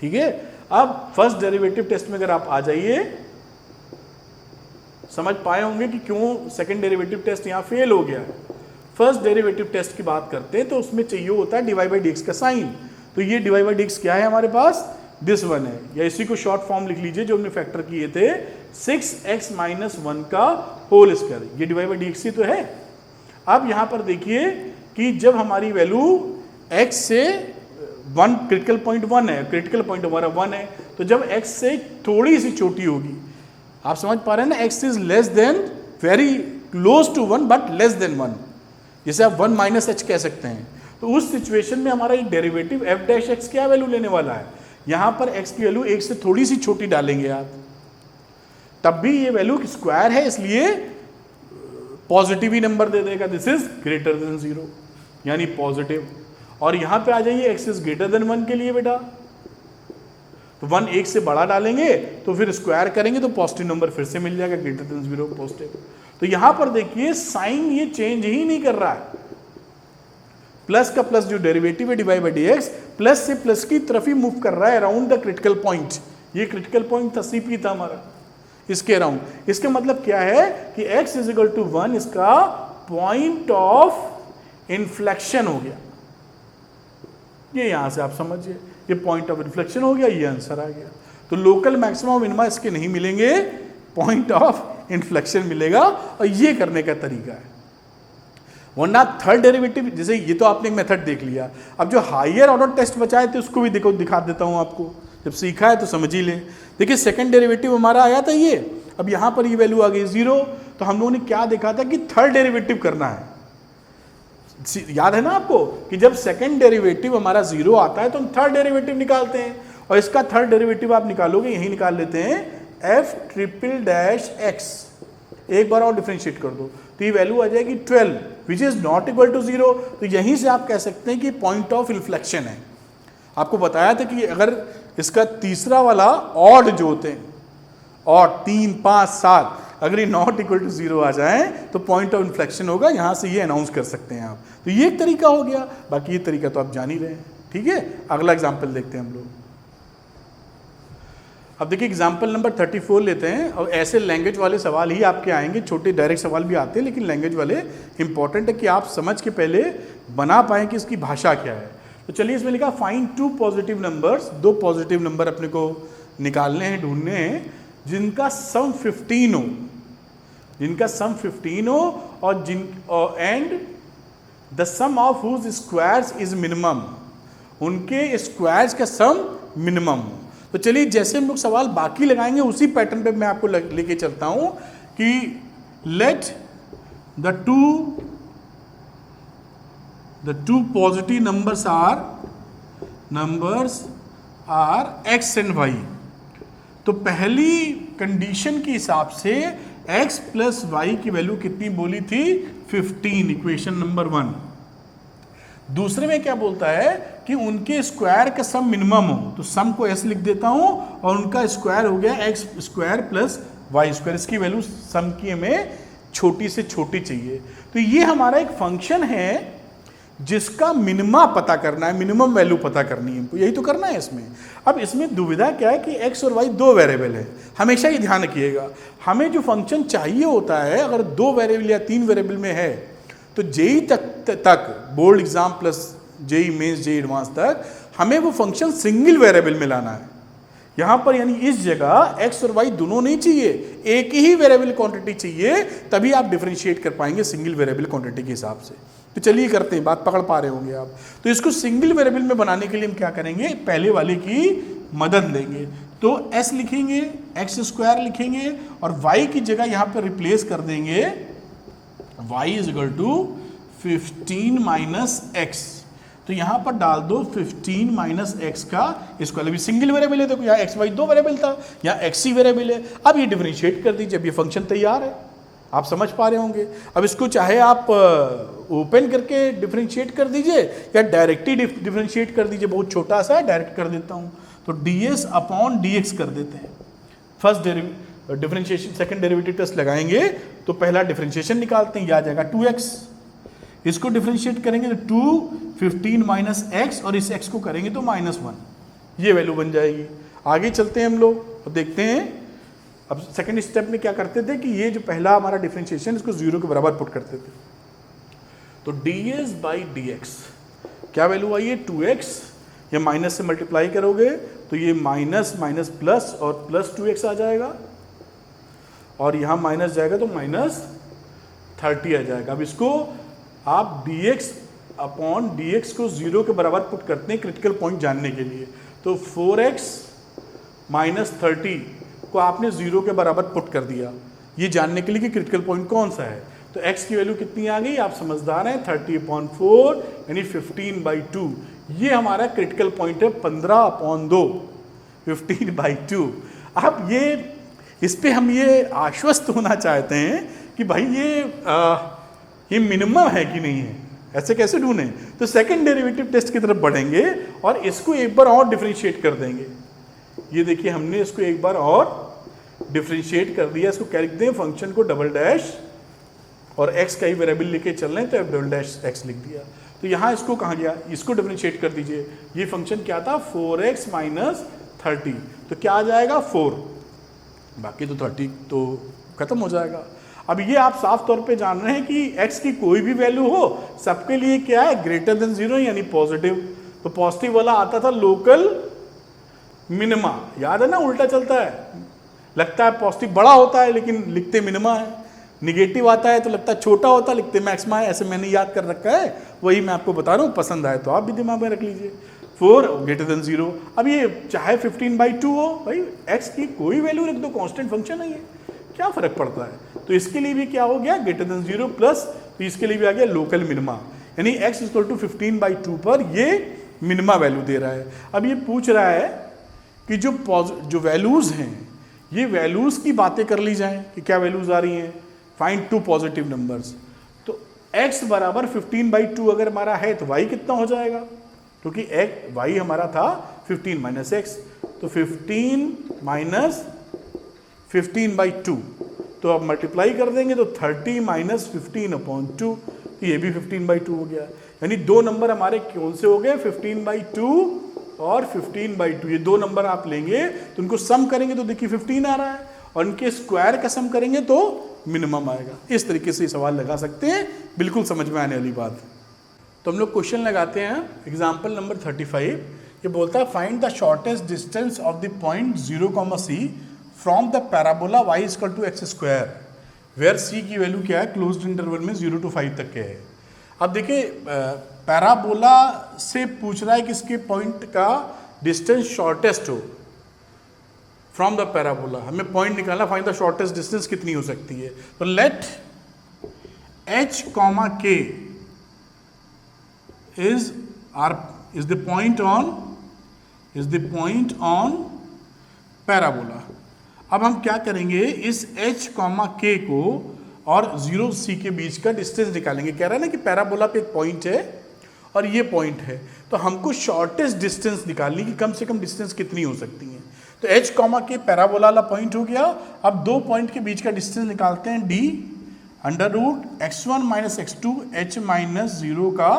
ठीक है। अब फर्स्ट डेरिवेटिव टेस्ट में अगर आप आ जाइए, समझ पाए होंगे कि क्यों सेकंड डेरिवेटिव टेस्ट यहां फेल हो गया है। फर्स्ट डेरिवेटिव टेस्ट की बात करते हैं तो उसमें चाहिए होता है dy by dx का साइन। तो ये dy by dx क्या है हमारे पास, दिस वन है, या इसी को शॉर्ट फॉर्म लिख लीजिए जो हमने फैक्टर किए थे 6x - 1 का होल स्क्वायर, ये dy by dx ही तो है। अब यहां पर देखिए कि जब हमारी वैल्यू x से 1, क्रिटिकल पॉइंट 1 है, क्रिटिकल पॉइंट हमारा 1 है, तो जब x से थोड़ी सी छोटी होगी, आप समझ पा रहे हैं ना, x is less than, very close to 1 but less than 1, जैसे आप 1 - h कह सकते हैं। तो उस सिचुएशन में हमारा एक डेरिवेटिव f' क्या वैल्यू लेने वाला है, यहां पर x की वैल्यू 1 से थोड़ी सी छोटी डालेंगे आप, तब भी ये वैल्यू स्क्वायर है इसलिए पॉजिटिव ही नंबर दे देगा, दिस इज ग्रेटर देन 0 यानी पॉजिटिव। और यहां पे आ जाइए x इज ग्रेटर देन 1 के लिए बेटा, तो 1 1 से बड़ा डालेंगे तो फिर स्क्वायर करेंगे तो पॉजिटिव नंबर फिर से मिल जाएगा, ग्रेटर देन 0 पॉजिटिव। तो यहां पर देखिए साइन ये चेंज ही नहीं कर रहा है, प्लस का प्लस जो डेरिवेटिव है dy by dx प्लस से प्लस की तरफ ही मूव कर रहा है अराउंड द क्रिटिकल पॉइंट। ये क्रिटिकल पॉइंट था CP था हमारा, इसके अराउंड। इसका मतलब क्या है कि x इज इक्वल टू 1 इसका पॉइंट ऑफ इन्फ्लेक्शन हो गया, ये यहां से आप समझिए, ये पॉइंट ऑफ इन्फ्लेक्शन हो गया, ये आंसर आ गया। तो लोकल मैक्सिमम मिनिमा इसके नहीं मिलेंगे, पॉइंट ऑफ इन्फ्लेक्शन मिलेगा, और ये करने का तरीका है। वरना थर्ड डेरिवेटिव, जैसे ये तो आपने एक मेथड देख लिया, अब जो हायर ऑर्डर टेस्ट बचाए थे उसको भी देखो, दिखा देता हूं आपको, जब सीखा है तो समझ ही लें। देखिए सेकंड डेरिवेटिव हमारा आया था ये, अब यहां पर ये वैल्यू आ गई 0, तो हम लोगों ने क्या देखा था कि थर्ड डेरिवेटिव करना है। याद है ना आपको कि जब सेकंड डेरिवेटिव हमारा 0 आता है तो हम थर्ड डेरिवेटिव निकालते हैं, और इसका थर्ड डेरिवेटिव आप निकालोगे, यही निकाल लेते हैं f''x। एक बार और डिफरेंशिएट कर दो तो ये वैल्यू आ जाएगी 12 which is not equal to 0। तो यहीं से आप कह सकते हैं कि पॉइंट ऑफ इन्फ्लेक्शन है। आपको बताया था कि अगर इसका तीसरा वाला ऑड जो होते हैं, और 3, 5, 7, अगर ये नॉट इक्वल टू 0 आ जाए तो पॉइंट ऑफ इन्फ्लेक्शन होगा, यहां से ये अनाउंस कर सकते हैं आप। तो ये एक तरीका हो गया, बाकी ये तरीका तो आप जान ही रहे हैं, ठीक है। अगला एग्जाम्पल देखते हैं हम लोग। अब देखिए एग्जाम्पल नंबर 34 लेते हैं, और ऐसे लैंग्वेज वाले सवाल ही आपके आएंगे, छोटे डायरेक्ट सवाल भी आते हैं, लेकिन लैंग्वेज वाले इंपॉर्टेंट है कि आप समझ के पहले बना पाएँ कि इसकी भाषा क्या है। तो चलिए इसमें लिखा find 2 positive numbers, 2 positive number अपने को निकालने हैं, ढूंढने हैं, जिनका सम 15 हो, जिनका सम 15 हो, और and the sum of whose squares is minimum, उनके स्क्वायर्स का सम मिनिमम हो। तो चलिए जैसे हम लोग सवाल बाकी लगाएंगे उसी पैटर्न पे मैं आपको लेके चलता हूं कि let the two positive numbers are x and y। तो पहली कंडीशन के हिसाब से x प्लस y की वैल्यू कितनी बोली थी, 15, इक्वेशन नंबर 1। दूसरे में क्या बोलता है कि उनके स्क्वायर का सम मिनिमम हो, तो सम को s लिख देता हूं, और उनका स्क्वायर हो गया x square plus y square. इसकी वैल्यू सम की हमें छोटी से छोटी चाहिए। तो ये हमारा एक फंक्शन है जिसका मिनिमा पता करना है, मिनिमम वैल्यू पता करनी है हमको, यही तो करना है इसमें। अब इसमें दुविधा क्या है कि x और y 2 वेरिएबल है, हमेशा ये ध्यान रखिएगा। हमें जो फंक्शन चाहिए होता है अगर 2 वेरिएबल या 3 वेरिएबल में है, तो जेई तक board exam plus JEE mains JEE advance तक हमें वो फंक्शन सिंगल वेरिएबल में लाना है। यहां पर यानी इस जगह x और y दोनों नहीं चाहिए, एक ही वेरिएबल क्वांटिटी चाहिए, तभी आप डिफरेंशिएट कर पाएंगे सिंगल वेरिएबल क्वांटिटी के हिसाब से। तो चलिए करते हैं, बात पकड़ पा रहे होंगे आप। तो इसको सिंगल वेरिएबल में बनाने के लिए हम क्या करेंगे, पहले वाले की मदद लेंगे। तो s लिखेंगे, x स्क्वायर लिखेंगे, और y की जगह यहां पर रिप्लेस कर देंगे y is equal to 15 minus x। तो यहां पर डाल दो 15 माइनस x का स्क्वायर, अभी सिंगल वेरिएबल है, देखो यहाँ x y 2 वेरिएबल था, यहाँ x ही वेरिएबल है। अब ये डिफरेंशिएट कर दीजिए, अब ये फंक्शन तैयार है। आप समझ पा रहे होंगे। अब इसको चाहे आप ओपन करके डिफरेंशिएट कर दीजिए या डायरेक्टली डिफरेंशिएट कर दीजिए, बहुत छोटा सा है, डायरेक्ट कर देता हूँ। तो ds अपॉन dx कर देते हैं। First differentiation second derivative test लगाएंगे तो पहला डिफरेंशिएशन निकालते हैं, ये आ जाएगा 2x। इसको डिफरेंशिएट करेंगे तो 2 15 माइनस x और इस x को करेंगे तो -1, ये वैल्यू बन जाएगी। आगे चलते हैं हम लोग और देखते हैं। अब सेकंड स्टेप में क्या करते थे कि ये जो पहला हमारा डिफरेंशिएशन इसको 0 के बराबर पुट करते थे। तो ds बाई dx क्या वैल्यू आई है 2x, या माइनस से मल्टीप्लाई करोगे तो ये माइनस माइनस प्लस और प्लस 2x आ जाएगा, और यहाँ माइनस जाएगा तो -30 आ जाएगा। अब इसको आप dx अपॉन dx को 0 के बराबर पुट करते हैं क्रिटिकल पॉइंट जानने के लिए। तो 4x माइनस 30 को आपने 0 के बराबर पुट कर दिया, ये जानने के लिए कि क्रिटिकल पॉइंट कौन सा है। तो x की वैल्यू कितनी आ गई, आप समझदार हैं, 30/4 यानी 15/2। ये हमारा क्रिटिकल पॉइंट है 15/2, 15/2। अब ये इस पे हम ये आश्वस्त होना चाहते हैं कि भाई ये मिनिमम है कि नहीं है, ऐसे कैसे ढूंढें। तो सेकंड डेरिवेटिव टेस्ट की तरफ बढ़ेंगे और इसको एक बार और डिफरेंशिएट कर देंगे। ये देखिए हमने इसको एक बार और डिफरेंशिएट कर दिया। इसको क्या लिख दें, फंक्शन को डबल डैश और x का ही वेरिएबल लेके चल रहे हैं तो डबल डैश x लिख दिया। तो यहाँ इसको कहाँ गया, इसको डिफरेंशिएट कर दीजिए। ये फंक्शन क्या था 4x माइनस 30, तो क्या आ जाएगा 4, बाकी तो 30 तो खत्म हो जाएगा। अब ये आप साफ तौर पे जान रहे हैं कि x की कोई भी वैल्यू हो सबके लिए क्या है ग्रेटर देन 0 यानी पॉजिटिव। तो पॉजिटिव वाला आता था लोकल मिनिमा, याद है ना, उल्टा चलता है, लगता है पॉजिटिव बड़ा होता है लेकिन लिखते मिनिमा है। निगेटिव आता है तो लगता है छोटा होता है, लिखते मैक्सिमा है। ऐसे मैंने याद कर रखा है, वही मैं आपको बता रहा हूँ, पसंद आए तो आप भी दिमाग में रख लीजिए। 4 ग्रेटर देन 0। अब ये चाहे 15/2 हो, भाई x की कोई वैल्यू रख दो, कांस्टेंट फंक्शन है ये, क्या फर्क पड़ता है। तो इसके लिए भी क्या हो गया ग्रेटर देन 0 प्लस, तो इसके लिए भी आ गया लोकल मिनिमा, यानी x इक्वल टू 15/2 पर ये मिनिमा वैल्यू दे रहा है। अब ये पूछ रहा है कि जो वैल्यूज हैं ये वैल्यूज की बातें कर ली जाएं कि क्या वैल्यूज आ रही हैं। Find 2 positive numbers. तो x बराबर 15/2 अगर हमारा है तो y कितना हो जाएगा, क्योंकि y हमारा था 15 माइनस x, तो 15 माइनस 15/2, तो अब मल्टीप्लाई कर देंगे तो 30 माइनस 15/2, तो ये भी 15/2 हो गया। यानी दो नंबर हमारे कौन से हो गए 15/2 और 15/2। ये दो नंबर आप लेंगे तो उनको सम करेंगे तो देखिए 15 आ रहा है, और इनके स्क्वायर का सम करेंगे तो मिनिमम आएगा। इस तरीके से सवाल लगा सकते हैं, बिल्कुल समझ में आने वाली बात। तो हम लोग क्वेश्चन लगाते हैं। एग्जाम्पल नंबर 35, ये बोलता है find the shortest distance of the point 0,c from the parabola y equal to x square, where c की वैल्यू क्या है क्लोज्ड इंटरवल में 0 to 5 तक के है। अब देखिए पैराबोला से पूछ रहा है कि इसके पॉइंट का डिस्टेंस शॉर्टेस्ट हो फ्रॉम द पैराबोला, हमें पॉइंट निकालना, फाइंड द शॉर्टेस्ट डिस्टेंस कितनी हो सकती है। तो let h, k is the point on parabola. अब हम क्या करेंगे, इस h, k को और 0c के बीच का डिस्टेंस निकालेंगे। कह रहा है ना कि पैराबोला पे एक पॉइंट है और ये पॉइंट है, तो हमको शॉर्टेस्ट डिस्टेंस निकालनी कि कम से कम डिस्टेंस कितनी हो सकती है। तो h, k पैराबोला वाला पॉइंट हो गया। अब दो पॉइंट के बीच का डिस्टेंस निकालते हैं, d √ x1 minus x2 h minus 0 का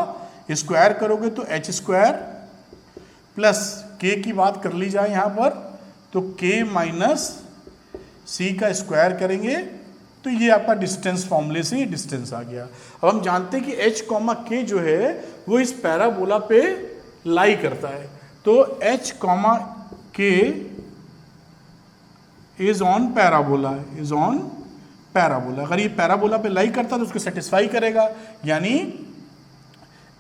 स्क्वायर करोगे तो h स्क्वायर प्लस k की बात कर ली जाए यहाँ पर तो k माइनस c का स्क्वायर करेंगे तो ये आपका डिस्टेंस फॉर्मूले से डिस्टेंस आ गया। अब हम जानते हैं कि h, k जो है वो इस पैराबोला पे लाई करता है, तो h, k is on parabola. अगर ये पैराबोला पे लाई करता तो उसको सेटिस्फाई करेगा, यानी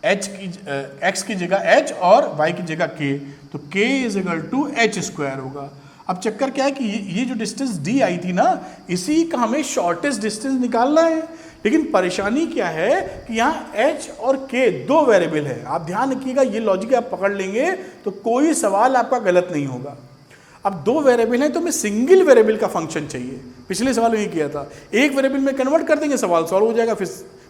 x की जगह h और y की जगह k, तो k is equal to h square होगा। अब चक्कर क्या है कि ये जो डिस्टेंस d आई थी ना, इसी का हमें शॉर्टेस्ट डिस्टेंस निकालना है। लेकिन परेशानी क्या है कि यहाँ h और k दो वेरिएबल है। आप ध्यान रखिएगा, ये लॉजिक आप पकड़ लेंगे तो कोई सवाल आपका गलत नहीं होगा। अब दो वेरिएबल हैं तो हमें सिंगल वेरिएबल का फंक्शन चाहिए। पिछले सवाल में ही किया था, एक वेरिएबल में कन्वर्ट कर देंगे, सवाल सॉल्व हो जाएगा, फिर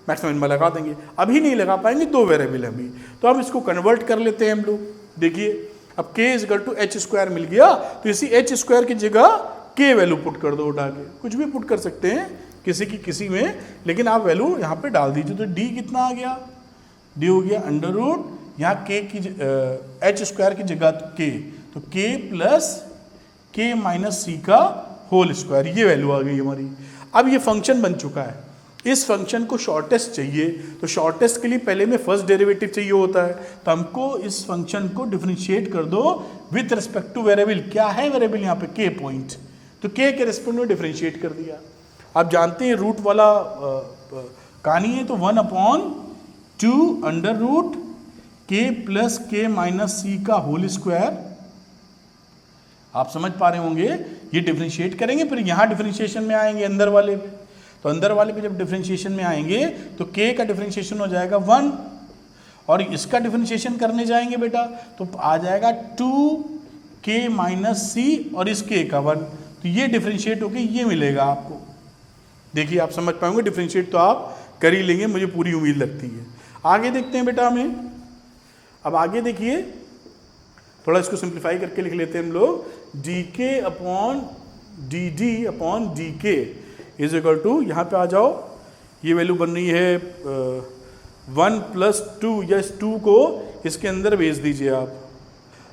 मैक्सिमम मिनिमा लगा देंगे। अभी नहीं लगा पाएंगे, दो वेरिएबल है अभी, तो हम इसको कन्वर्ट कर लेते हैं हम लोग। देखिए अब k equal to H square मिल गया, तो इसी एच स्क्वायर की जगह k वैल्यू पुट कर दो, उठा के कुछ भी पुट कर सकते हैं किसी की किसी में, लेकिन आप वैल्यू यहाँ पे डाल दीजिए। तो d कितना आ गया, d हो गया अंडर रूट यहाँ k की एच स्क्वायर की जगह k, तो k plus k minus C का होल स्क्वायर, ये वैल्यू आ गई हमारी। अब ये फंक्शन बन चुका है, इस फंक्शन को शॉर्टेस्ट चाहिए, तो शॉर्टेस्ट के लिए पहले में फर्स्ट डेरिवेटिव चाहिए होता है, तो हमको इस फंक्शन को डिफरेंशिएट कर दो विथ रिस्पेक्ट टू वेरिएबल। क्या है वेरिएबल यहाँ पे, k पॉइंट, तो k के रिस्पेक्ट में डिफरेंशिएट कर दिया। आप जानते हैं रूट वाला कहानी है, तो 1/2 under root k plus k minus C का होल स्क्वायर, आप समझ पा रहे होंगे। ये डिफरेंशिएट करेंगे, फिर यहाँ डिफरेंशिएशन में आएंगे अंदर वाले पे, तो अंदर वाले पे जब डिफरेंशिएशन में आएंगे तो k का डिफरेंशिएशन हो जाएगा 1, और इसका डिफरेंशिएशन करने जाएंगे बेटा तो आ जाएगा 2k माइनस सी और इस k का 1, तो ये डिफरेंशिएट होके ये मिलेगा आपको। देखिए आप समझ पाएंगे, डिफरेंशिएट तो आप कर ही लेंगे, मुझे पूरी उम्मीद लगती है। आगे देखते हैं बेटा हमें, अब आगे देखिए, थोड़ा इसको सिंप्लीफाई करके लिख लेते हैं हम लोग, dk upon dd upon dk is equal to, यहाँ पे आ जाओ, ये वैल्यू बन रही है 1 प्लस 2, या इस 2 को इसके अंदर भेज दीजिए आप।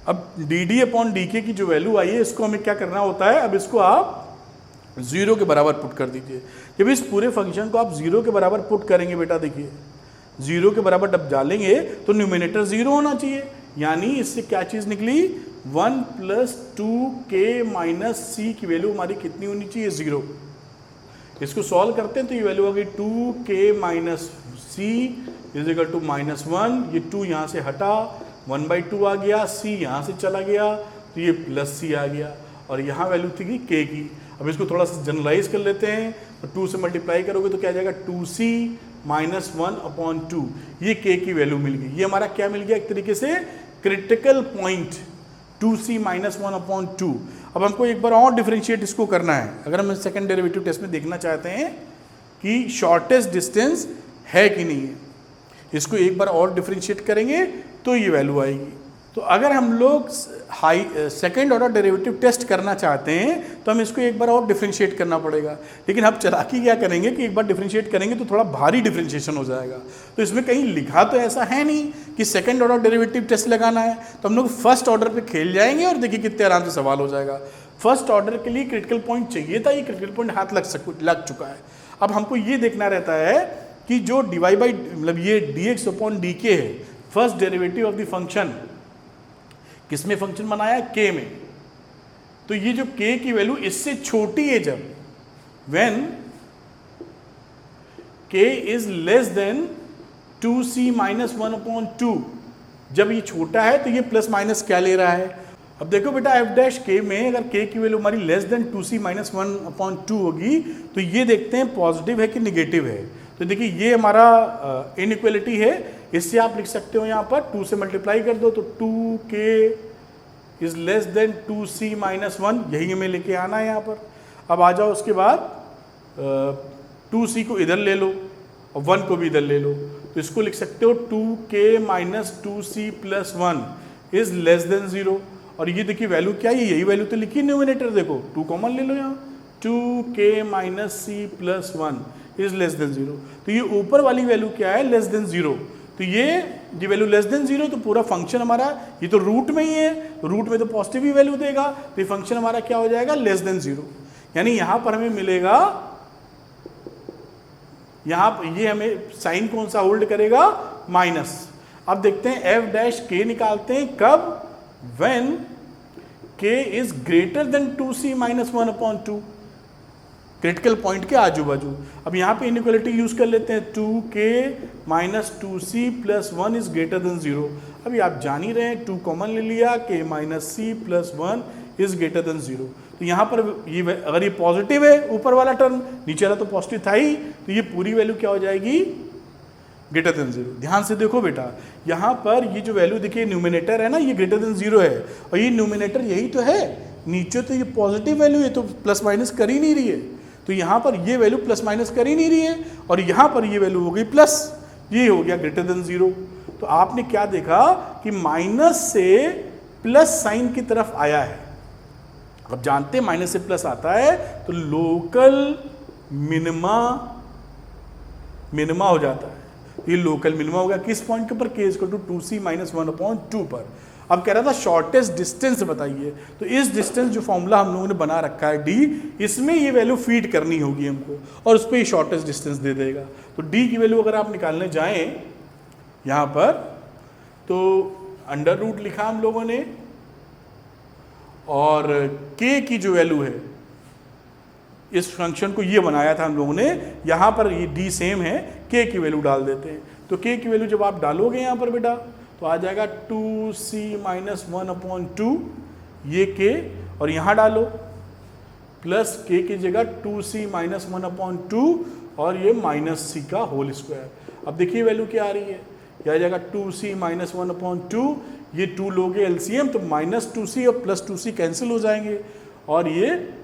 अब dd अपॉन डी की जो वैल्यू आई है, इसको हमें क्या करना होता है, अब इसको आप 0 के बराबर पुट कर दीजिए। जब इस पूरे फंक्शन को आप 0 के बराबर पुट करेंगे बेटा, देखिए 0 के बराबर जब डालेंगे तो न्यूमिनेटर 0 होना चाहिए, यानी इससे क्या चीज़ निकली, 1 प्लस 2k माइनस सी की वैल्यू हमारी कितनी होनी चाहिए, 0। इसको सॉल्व करते हैं तो ये वैल्यू होगी 2k minus c is equal to -1, ये 2 यहाँ से हटा, 1/2 आ गया, c यहाँ से चला गया, तो ये प्लस c आ गया, और यहाँ वैल्यू थी k की। अब इसको थोड़ा सा जनरलाइज कर लेते हैं, तो 2 से मल्टीप्लाई करोगे तो क्या आ जाएगा, 2c माइनस 1/2, ये k की वैल्यू मिल गई। ये हमारा क्या मिल गया, एक तरीके से क्रिटिकल पॉइंट 2c माइनस 1/2। अब हमको एक बार और डिफरेंशिएट इसको करना है, अगर हम सेकंड डेरिवेटिव टेस्ट में देखना चाहते हैं कि शॉर्टेस्ट डिस्टेंस है कि नहीं है, इसको एक बार और डिफरेंशिएट करेंगे तो ये वैल्यू आएगी। तो अगर हम लोग सेकंड ऑर्डर डेरिवेटिव टेस्ट करना चाहते हैं तो हम इसको एक बार और डिफरेंशिएट करना पड़ेगा, लेकिन हम चालाकी क्या करेंगे कि एक बार डिफरेंशिएट करेंगे तो थोड़ा भारी डिफरेंशिएशन हो जाएगा। तो इसमें कहीं लिखा तो ऐसा है नहीं कि सेकंड ऑर्डर डेरिवेटिव टेस्ट लगाना है, तो हम लोग फर्स्ट ऑर्डर पे खेल जाएंगे और देखिए कितने आराम से सवाल हो जाएगा। फर्स्ट ऑर्डर के लिए क्रिटिकल पॉइंट चाहिए था, ये क्रिटिकल पॉइंट हाथ लग चुका है। अब हमको ये देखना रहता है कि जो डिवाइड बाई मतलब ये dx अपॉन डी है, first derivative of the function किसमें फंक्शन बनाया, k में, तो ये जो k की वैल्यू इससे छोटी है, जब when k is less then 2c minus 1/2, जब ये छोटा है तो ये प्लस माइनस क्या ले रहा है। अब देखो बेटा एफ डैश के में अगर k की वैल्यू हमारी लेस देन 2c माइनस 1/2 होगी तो ये देखते हैं पॉजिटिव है कि निगेटिव है। तो देखिए ये हमारा इनइक्वालिटी है, इससे आप लिख सकते हो यहाँ पर 2 से मल्टीप्लाई कर दो तो 2k is less then 2c minus 1, यही हमें लेके आना है यहाँ पर। अब आ जाओ उसके बाद 2c को इधर ले लो और 1 को भी इधर ले लो, तो इसको लिख सकते हो 2k minus 2c plus 1 is less than 0। और ये देखिए वैल्यू क्या है, यही वैल्यू तो लिखी न्यूमिनेटर, देखो 2 कॉमन ले लो यहाँ, 2k minus c plus 1 is less than 0। तो ये ऊपर वाली वैल्यू क्या है, लेस देन 0। तो ये वैल्यू लेस देन 0, तो पूरा फंक्शन हमारा ये तो रूट में ही है, तो रूट में तो पॉजिटिव ही वैल्यू देगा, तो ये फंक्शन हमारा क्या हो जाएगा, लेस देन 0। यानी यहाँ पर हमें मिलेगा, यहाँ ये हमें साइन कौन सा होल्ड करेगा, माइनस। अब देखते हैं एफ डैश के निकालते हैं कब, when k is greater then 2c minus 1/2, critical point के आजू बाजू। अब यहाँ पे इनइक्वालिटी यूज कर लेते हैं, 2k minus 2c plus 1 is greater than 0। अभी आप जान ही रहे हैं 2 कॉमन ले लिया, k minus c plus 1 is greater than 0। तो यहाँ पर ये अगर ये पॉजिटिव है ऊपर वाला टर्म, नीचे वाला तो पॉजिटिव था ही, तो ये पूरी वैल्यू क्या हो जाएगी, ग्रेटर देन 0। ध्यान से देखो बेटा, यहाँ पर ये जो वैल्यू देखिए न्यूमिनेटर है ना, ये ग्रेटर देन 0 है, और ये न्यूमिनेटर यही तो है नीचे तो ये पॉजिटिव वैल्यू है, तो प्लस माइनस कर ही नहीं रही है, तो यहाँ पर ये वैल्यू प्लस माइनस कर ही नहीं रही है, और यहाँ पर ये वैल्यू हो गई प्लस, ये हो गया ग्रेटर देन 0। तो आपने क्या देखा कि माइनस से प्लस साइन की तरफ आया है। अब जानते हैं माइनस से प्लस आता है तो लोकल मिनिमा हो जाता है। ये लोकल मिनिमा होगा किस पॉइंट के ऊपर, k equal to 2c minus 1/2 पर। अब कह रहा था शॉर्टेस्ट डिस्टेंस बताइए, तो इस डिस्टेंस जो फॉर्मूला हम लोगों ने बना रखा है d, इसमें ये वैल्यू फीड करनी होगी हमको, और उस पर ही शॉर्टेस्ट डिस्टेंस दे देगा। तो d की वैल्यू अगर आप निकालने जाएं यहाँ पर, तो अंडर रूट लिखा हम लोगों ने, और k की जो वैल्यू है, इस फंक्शन को ये बनाया था हम लोगों ने, यहाँ पर ये d सेम है, k की वैल्यू डाल देते हैं। तो k की वैल्यू जब आप डालोगे यहाँ पर बेटा, तो आ जाएगा 2c माइनस 1/2, ये k, और यहाँ डालो प्लस k की जगह 2c माइनस 1/2, और ये माइनस c का होल स्क्वायर। अब देखिए वैल्यू क्या आ रही है, क्या आ जाएगा 2c माइनस 1/2, ये 2 लोगे एलसीएम तो माइनस 2c और प्लस 2c कैंसिल हो जाएंगे, और ये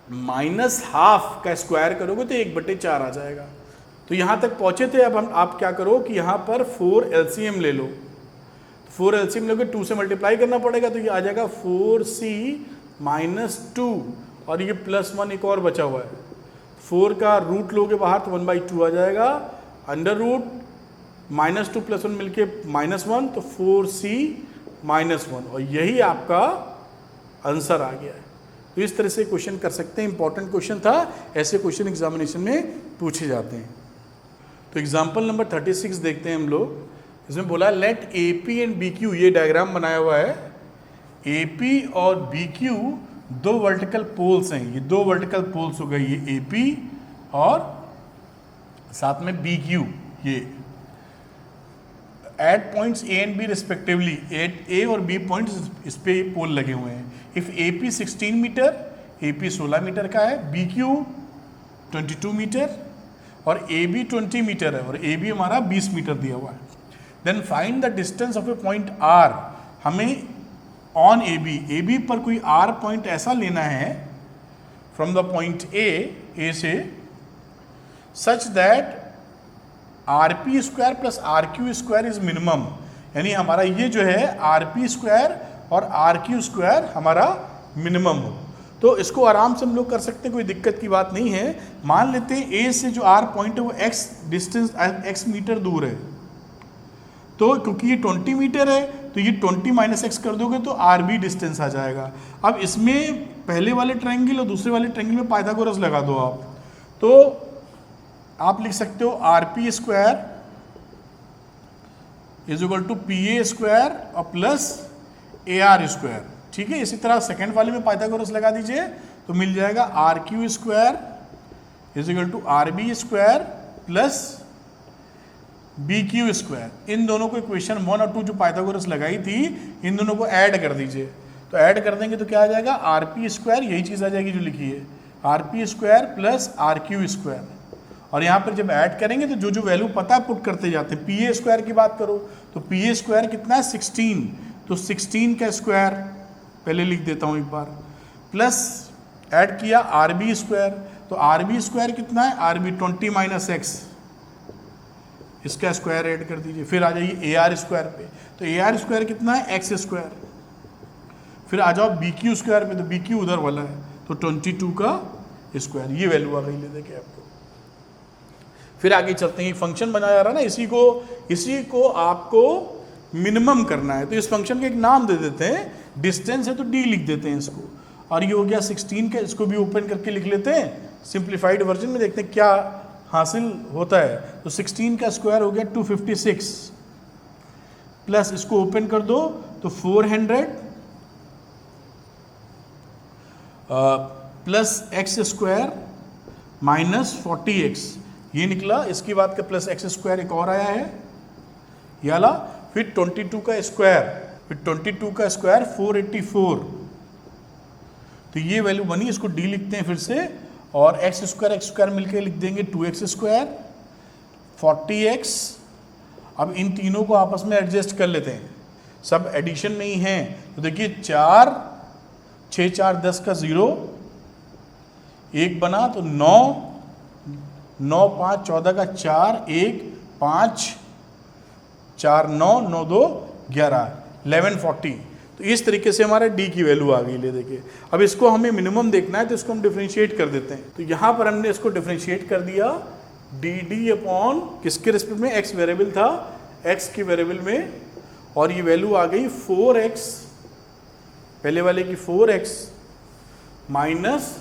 माइनस हाफ का स्क्वायर करोगे तो 1/4 आ जाएगा। तो यहाँ तक पहुँचे थे। अब आप क्या करो कि यहाँ पर 4 एलसीएम ले लो, 4 एलसीएम लोगे 2 से मल्टीप्लाई करना पड़ेगा, तो ये आ जाएगा 4c माइनस 2, और ये प्लस 1 एक और बचा हुआ है, 4 का रूट लोगे बाहर तो 1/2 आ जाएगा, अंडर रूट माइनस 2 प्लस 1 मिलके -1, तो 4c माइनस 1, और यही आपका आंसर आ गया है। तो इस तरह से क्वेश्चन कर सकते हैं, इंपॉर्टेंट क्वेश्चन था, ऐसे क्वेश्चन एग्जामिनेशन में पूछे जाते हैं। तो एग्जाम्पल नंबर 36 देखते हैं हम लोग। इसमें बोला लेट AP एंड BQ, ये डायग्राम बनाया हुआ है, AP और BQ 2 वर्टिकल पोल्स हैं, ये 2 वर्टिकल पोल्स हो गए, ये AP और साथ में BQ, ये at points A and B respectively, A और B पॉइंट्स इस पे पोल लगे हुए हैं। If AP 16 metre, AP 16 metre का है, BQ 22 मीटर और AB 20 मीटर है, और AB हमारा 20 मीटर दिया हुआ है। Then find the distance of a point R, हमें ऑन AB पर कोई R पॉइंट ऐसा लेना है फ्रॉम द पॉइंट A से, such that RP square plus RQ square is minimum, यानी हमारा ये जो है RP स्क्वायर और RQ स्क्वायर हमारा मिनिमम हो। तो इसको आराम से हम लोग कर सकते हैं, कोई दिक्कत की बात नहीं है। मान लेते हैं A से जो R पॉइंट है वो x डिस्टेंस x मीटर दूर है, तो क्योंकि ये 20 मीटर है तो ये 20 माइनस x कर दोगे तो RB डिस्टेंस आ जाएगा। अब इसमें पहले वाले ट्रायंगल और दूसरे वाले ट्रायंगल में पाइथागोरस लगा दो आप, तो आप लिख सकते हो RP square is equal to PA square और प्लस AR स्क्वायर, ठीक है। इसी तरह सेकेंड वाले में पाइथागोरस लगा दीजिए तो मिल जाएगा RQ square is equal to RB square plus BQ square. इन दोनों को इक्वेशन 1 और 2 जो पाइथागोरस लगाई थी, इन दोनों को ऐड कर दीजिए, तो ऐड कर देंगे तो क्या आ जाएगा RP स्क्वायर, यही चीज़ आ जाएगी जो लिखी है, RP square plus RQ square. और यहाँ पर जब ऐड करेंगे तो जो जो वैल्यू पता है पुट करते जाते हैं। PA स्क्वायर की बात करो तो PA स्क्वायर कितना है 16, तो 16 का स्क्वायर पहले लिख देता हूँ एक बार, प्लस ऐड किया RB स्क्वायर, तो RB स्क्वायर कितना है RB 20 माइनस x, इसका स्क्वायर ऐड कर दीजिए। फिर आ जाइए AR स्क्वायर पे, तो AR स्क्वायर कितना है x स्क्वायर। फिर आ जाओ BQ स्क्वायर पे, तो BQ उधर वाला है तो 22 का स्क्वायर, ये वैल्यू आ गई ले देके आपको। फिर आगे चलते हैं, फंक्शन बनाया जा रहा है ना, इसी को आपको मिनिमम करना है, तो इस फंक्शन का एक नाम दे देते हैं, डिस्टेंस है तो D लिख देते हैं इसको, और ये हो गया 16 का, इसको भी ओपन करके लिख लेते हैं, सिंप्लीफाइड वर्जन में देखते हैं क्या हासिल होता है। तो 16 का स्क्वायर हो गया 256, प्लस इसको ओपन कर दो तो 400 plus x square minus 40x, ये निकला। इसके बाद का प्लस x स्क्वायर एक और आया है ये वाला, फिर 22 का स्क्वायर, फिर 22 का स्क्वायर 484, तो ये वैल्यू बनी, इसको D लिखते हैं फिर से, और x स्क्वायर मिलकर लिख देंगे 2x स्क्वायर 40x। अब इन तीनों को आपस में एडजस्ट कर लेते हैं, सब एडिशन में ही हैं, तो देखिए 4 6 4 10 का 0, 1 बना तो 9, 9 5 14 का 4, 1 5 4 9 9 2 11, 1140। तो इस तरीके से हमारा डी की वैल्यू आ गई। ले देखिए, अब इसको हमें मिनिमम देखना है तो इसको हम डिफरेंशिएट कर देते हैं। तो यहाँ पर हमने इसको डिफरेंशिएट कर दिया डी डी अपॉन किसके रिस्पेक्ट में, एक्स वेरिएबल था, एक्स के वेरिएबल में, और ये वैल्यू आ गई 4x, पहले वाले की 4x माइनस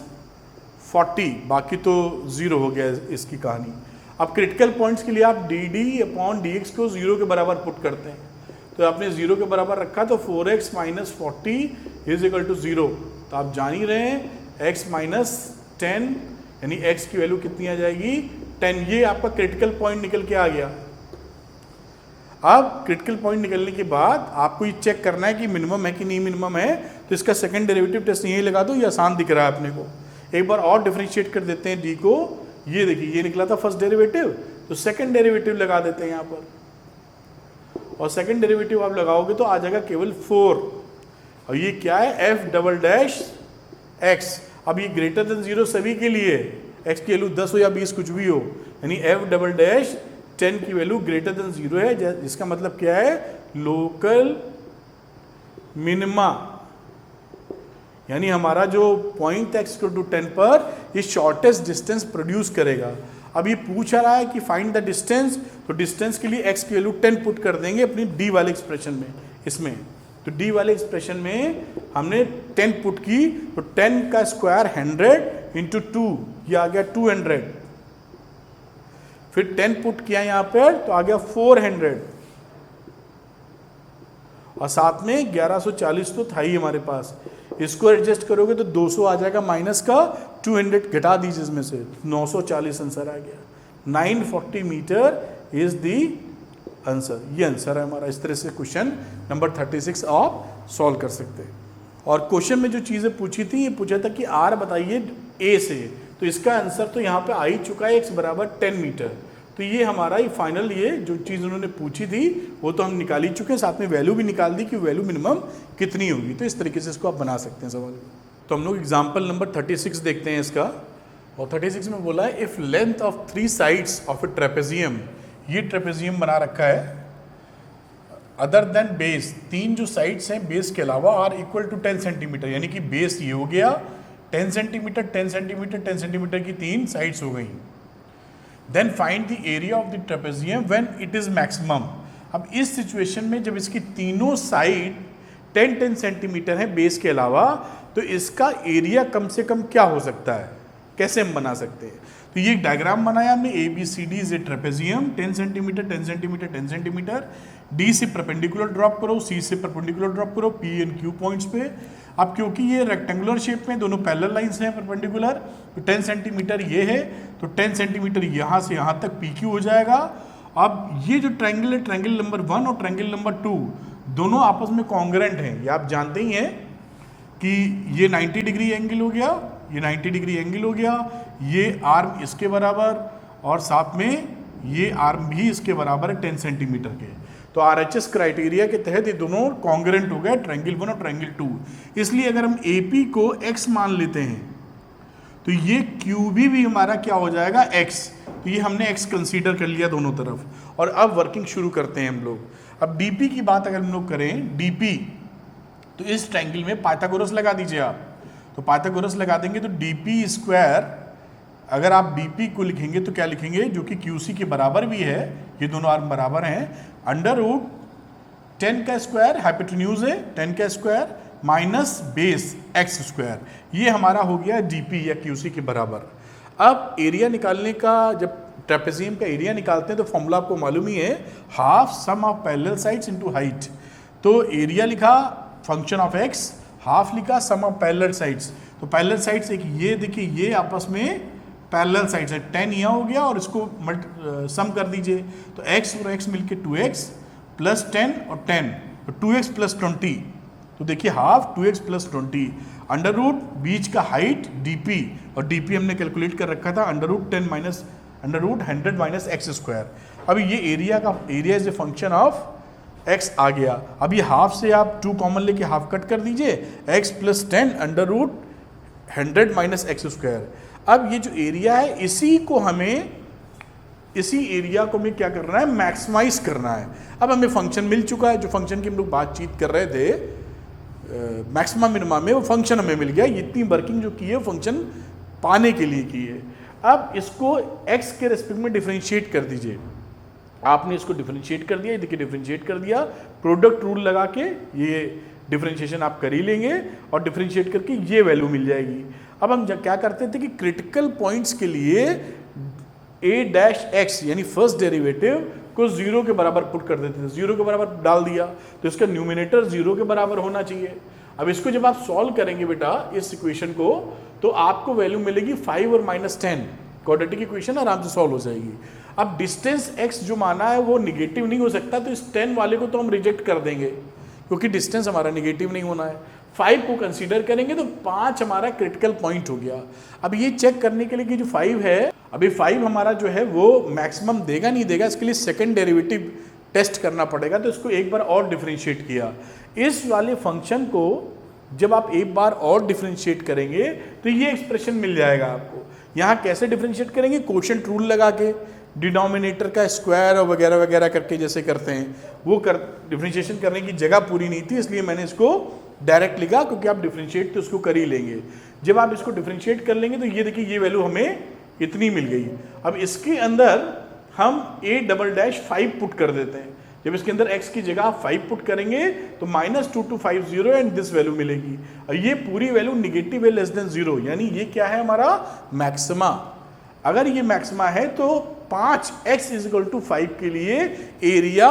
40, बाकी तो 0 हो गया इसकी कहानी। अब क्रिटिकल पॉइंट्स के लिए आप D D upon D x को 0 के बराबर पुट करते हैं, तो आपने 0 के बराबर रखा तो 4x minus 40 is equal to 0। तो आप जान ही रहे हैं x माइनस 10, यानी x की वैल्यू कितनी आ जाएगी, 10। ये आपका क्रिटिकल पॉइंट निकल के आ गया। अब क्रिटिकल पॉइंट निकलने के बाद आपको ये चेक करना है कि मिनिमम है कि नहीं मिनिमम है, तो इसका सेकंड डेरिवेटिव टेस्ट यही लगा दो, ये आसान दिख रहा है अपने को। एक बार और डिफरेंशिएट कर देते हैं डी को, ये देखिए ये निकला था फर्स्ट डेरिवेटिव, तो सेकंड डेरिवेटिव लगा देते हैं यहाँ पर, और सेकंड डेरिवेटिव आप लगाओगे तो आ जाएगा केवल 4, और ये क्या है, f डबल डैश x। अब ये ग्रेटर देन 0 सभी के लिए, x की वैल्यू 10 हो या 20 कुछ भी हो, यानी f डबल डैश 10 की वैल्यू ग्रेटर देन 0 है, जिसका मतलब क्या है, लोकल मिनिमा, यानी हमारा जो पॉइंट x टू 10 पर ये शॉर्टेस्ट डिस्टेंस प्रोड्यूस करेगा। अब ये पूछ रहा है कि फाइंड द डिस्टेंस, तो डिस्टेंस के लिए x की वैल्यू 10 पुट कर देंगे अपनी d वाले एक्सप्रेशन में, इसमें तो d वाले एक्सप्रेशन में हमने 10 पुट की, तो 10 का स्क्वायर 100 इंटू 2, ये आ गया 200, फिर 10 पुट किया यहाँ पर तो आ गया 400, और साथ में 1140 तो था ही हमारे पास, इसको एडजस्ट करोगे तो 200 आ जाएगा माइनस का, 200 घटा दीजिए इसमें से, 940 आंसर आ गया। 940 मीटर इज दी आंसर, ये आंसर है हमारा। इस तरह से क्वेश्चन नंबर 36 आप सॉल्व कर सकते हैं। और क्वेश्चन में जो चीज़ें पूछी थी, ये पूछा था कि आर बताइए ए से, तो इसका आंसर तो यहाँ पे आ ही चुका है, x बराबर 10 मीटर। तो ये हमारा ही फाइनल, ये जो चीज़ उन्होंने पूछी थी वो तो हम निकाल ही चुके हैं, साथ में वैल्यू भी निकाल दी कि वैल्यू मिनिमम कितनी होगी। तो इस तरीके से इसको आप बना सकते हैं सवाल। तो हम लोग एग्जाम्पल नंबर 36 देखते हैं इसका, और 36 में बोला है if length of 3 sides of A trapezium, ये ट्रेपेजियम बना रखा है, अदर देन बेस, 3 जो साइड्स हैं बेस के अलावा आर इक्वल टू 10 सेंटीमीटर, यानी कि बेस ये हो गया 10 सेंटीमीटर 10 सेंटीमीटर 10 सेंटीमीटर की 3 साइड्स हो गई। Then find the area of the trapezium when it is maximum. अब इस सिचुएशन में जब इसकी तीनों साइड 10-10 सेंटीमीटर है बेस के अलावा, तो इसका एरिया कम से कम क्या हो सकता है, कैसे हम बना सकते हैं। तो ये डायग्राम बनाया हमने, A B C D is a trapezium, 10 centimetre 10 centimetre 10 centimetre, D से परपेंडिकुलर ड्रॉप करो, सी से परपेंडिकुलर ड्रॉप करो पी एंड क्यू पॉइंट्स पे। अब क्योंकि ये रेक्टेंगुलर शेप में दोनों पैरेलल लाइंस हैं परपेंडिकुलर, तो 10 सेंटीमीटर ये है, तो 10 सेंटीमीटर यहाँ से यहाँ तक पी क्यू हो जाएगा। अब ये जो ट्रायंगल है, ट्रायंगल नंबर 1 और ट्रायंगल नंबर 2 दोनों आपस में कॉन्ग्रेंट हैं, ये आप जानते ही हैं कि ये 90 डिग्री एंगल हो गया, ये 90 डिग्री एंगल हो गया, ये आर्म इसके बराबर और साथ में ये आर्म भी इसके बराबर है 10 सेंटीमीटर के। तो आरएचएस क्राइटेरिया के तहत ये दोनों कॉन्ग्रेंट हो गए, ट्रायंगल 1 और ट्रायंगल 2। इसलिए अगर हम एपी को x मान लेते हैं तो ये क्यूबी भी हमारा क्या हो जाएगा x, तो ये हमने x कंसीडर कर लिया दोनों तरफ। और अब वर्किंग शुरू करते हैं हम लोग। अब डीपी की बात अगर हम लोग करें, डीपी तो इस ट्रायंगल में पाइथागोरस लगा दीजिए आप, तो पाइथागोरस लगा देंगे तो डीपी स्क्वायर, अगर आप डीपी को लिखेंगे तो क्या लिखेंगे, जो कि क्यूसी के बराबर भी है, ये दोनों आर्म बराबर हैं, अंडर रूट 10 का स्क्वायर, हाइपोटेन्यूज है 10 का square minus base x square, ये हमारा हो गया डीपी या क्यूसी के बराबर। अब एरिया निकालने का, जब ट्रेपेजियम का एरिया निकालते हैं तो फॉर्मूला आपको मालूम ही है, half sum of parallel sides into height. तो एरिया लिखा फंक्शन ऑफ एक्स, हाफ लिखा सम ऑफ पैरेलल साइड्स। तो पैरेलल साइड्स एक ये देखिए, ये आपस में पैरेलल साइड्स है, 10 यहाँ हो गया और इसको सम कर दीजिए, तो x और x मिलके 2x प्लस 10 और 10, तो 2x प्लस 20, तो देखिए half 2x plus 20, under root बीच का हाइट dp, और dp हमने कैलकुलेट कर रखा था under root 10 minus under root 100 minus X square. अब ये एरिया का, area is a function of x आ गया। अब ये हाफ से आप 2 कॉमन लेके हाफ कट कर दीजिए, x + 10 under root 100 - x square. अब ये जो एरिया है इसी एरिया को हमें क्या करना है, मैक्सिमाइज करना है। अब हमें फंक्शन मिल चुका है, जो फंक्शन की हम लोग बातचीत कर रहे थे मैक्सिमम मिनिमम में, वो फंक्शन हमें मिल गया। इतनी वर्किंग जो की है फंक्शन पाने के लिए की है। अब इसको x के रेस्पेक्ट में डिफरेंशिएट कर दीजिए। आपने इसको डिफरेंशिएट कर दिया, देखिए डिफरेंशिएट कर दिया, प्रोडक्ट रूल लगा के ये डिफरेंशिएशन आप कर ही लेंगे और डिफरेंशिएट करके ये वैल्यू मिल जाएगी। अब हम क्या करते थे कि क्रिटिकल पॉइंट्स के लिए a-x यानी फर्स्ट डेरिवेटिव को 0 के बराबर पुट कर देते थे। 0 के बराबर डाल दिया तो इसका न्यूमिनेटर 0 के बराबर होना चाहिए। अब इसको जब आप सॉल्व करेंगे बेटा इस इक्वेशन को, तो आपको वैल्यू मिलेगी 5 और -10। क्वाड्रेटिक इक्वेशन आराम से सॉल्व हो जाएगी। अब डिस्टेंस x जो माना है वो निगेटिव नहीं हो सकता, तो इस 10 वाले को तो हम रिजेक्ट कर देंगे क्योंकि डिस्टेंस हमारा निगेटिव नहीं होना है। 5 को कंसीडर करेंगे तो 5 हमारा क्रिटिकल पॉइंट हो गया। अब ये चेक करने के लिए कि जो 5 है, अभी 5 हमारा जो है वो मैक्सिमम देगा नहीं देगा, इसके लिए सेकंड डेरिवेटिव टेस्ट करना पड़ेगा। तो इसको एक बार और डिफरेंशिएट किया। इस वाले फंक्शन को जब आप एक बार और डिफरेंशिएट करेंगे तो ये एक्सप्रेशन मिल जाएगा आपको। यहाँ कैसे डिफरेंशिएट करेंगे, कोशेंट रूल लगा के, डिनोमिनेटर का स्क्वायर और वगैरह वगैरह करके जैसे करते हैं वो डिफरेंशिएशन करने की जगह पूरी नहीं थी, इसलिए मैंने इसको डायरेक्ट लिखा, क्योंकि आप डिफरेंशिएट तो उसको कर ही लेंगे। जब आप इसको डिफरेंशिएट कर लेंगे तो ये देखिए ये वैल्यू हमें इतनी मिल गई। अब इसके अंदर हम a'5 पुट कर देते हैं। जब इसके अंदर x की जगह आप 5 पुट करेंगे तो -2250 एंड दिस वैल्यू मिलेगी। और ये पूरी वैल्यू निगेटिव है <0, यानी ये क्या है हमारा मैक्सिमा। अगर ये मैक्सिमा है तो 5x = 5 के लिए एरिया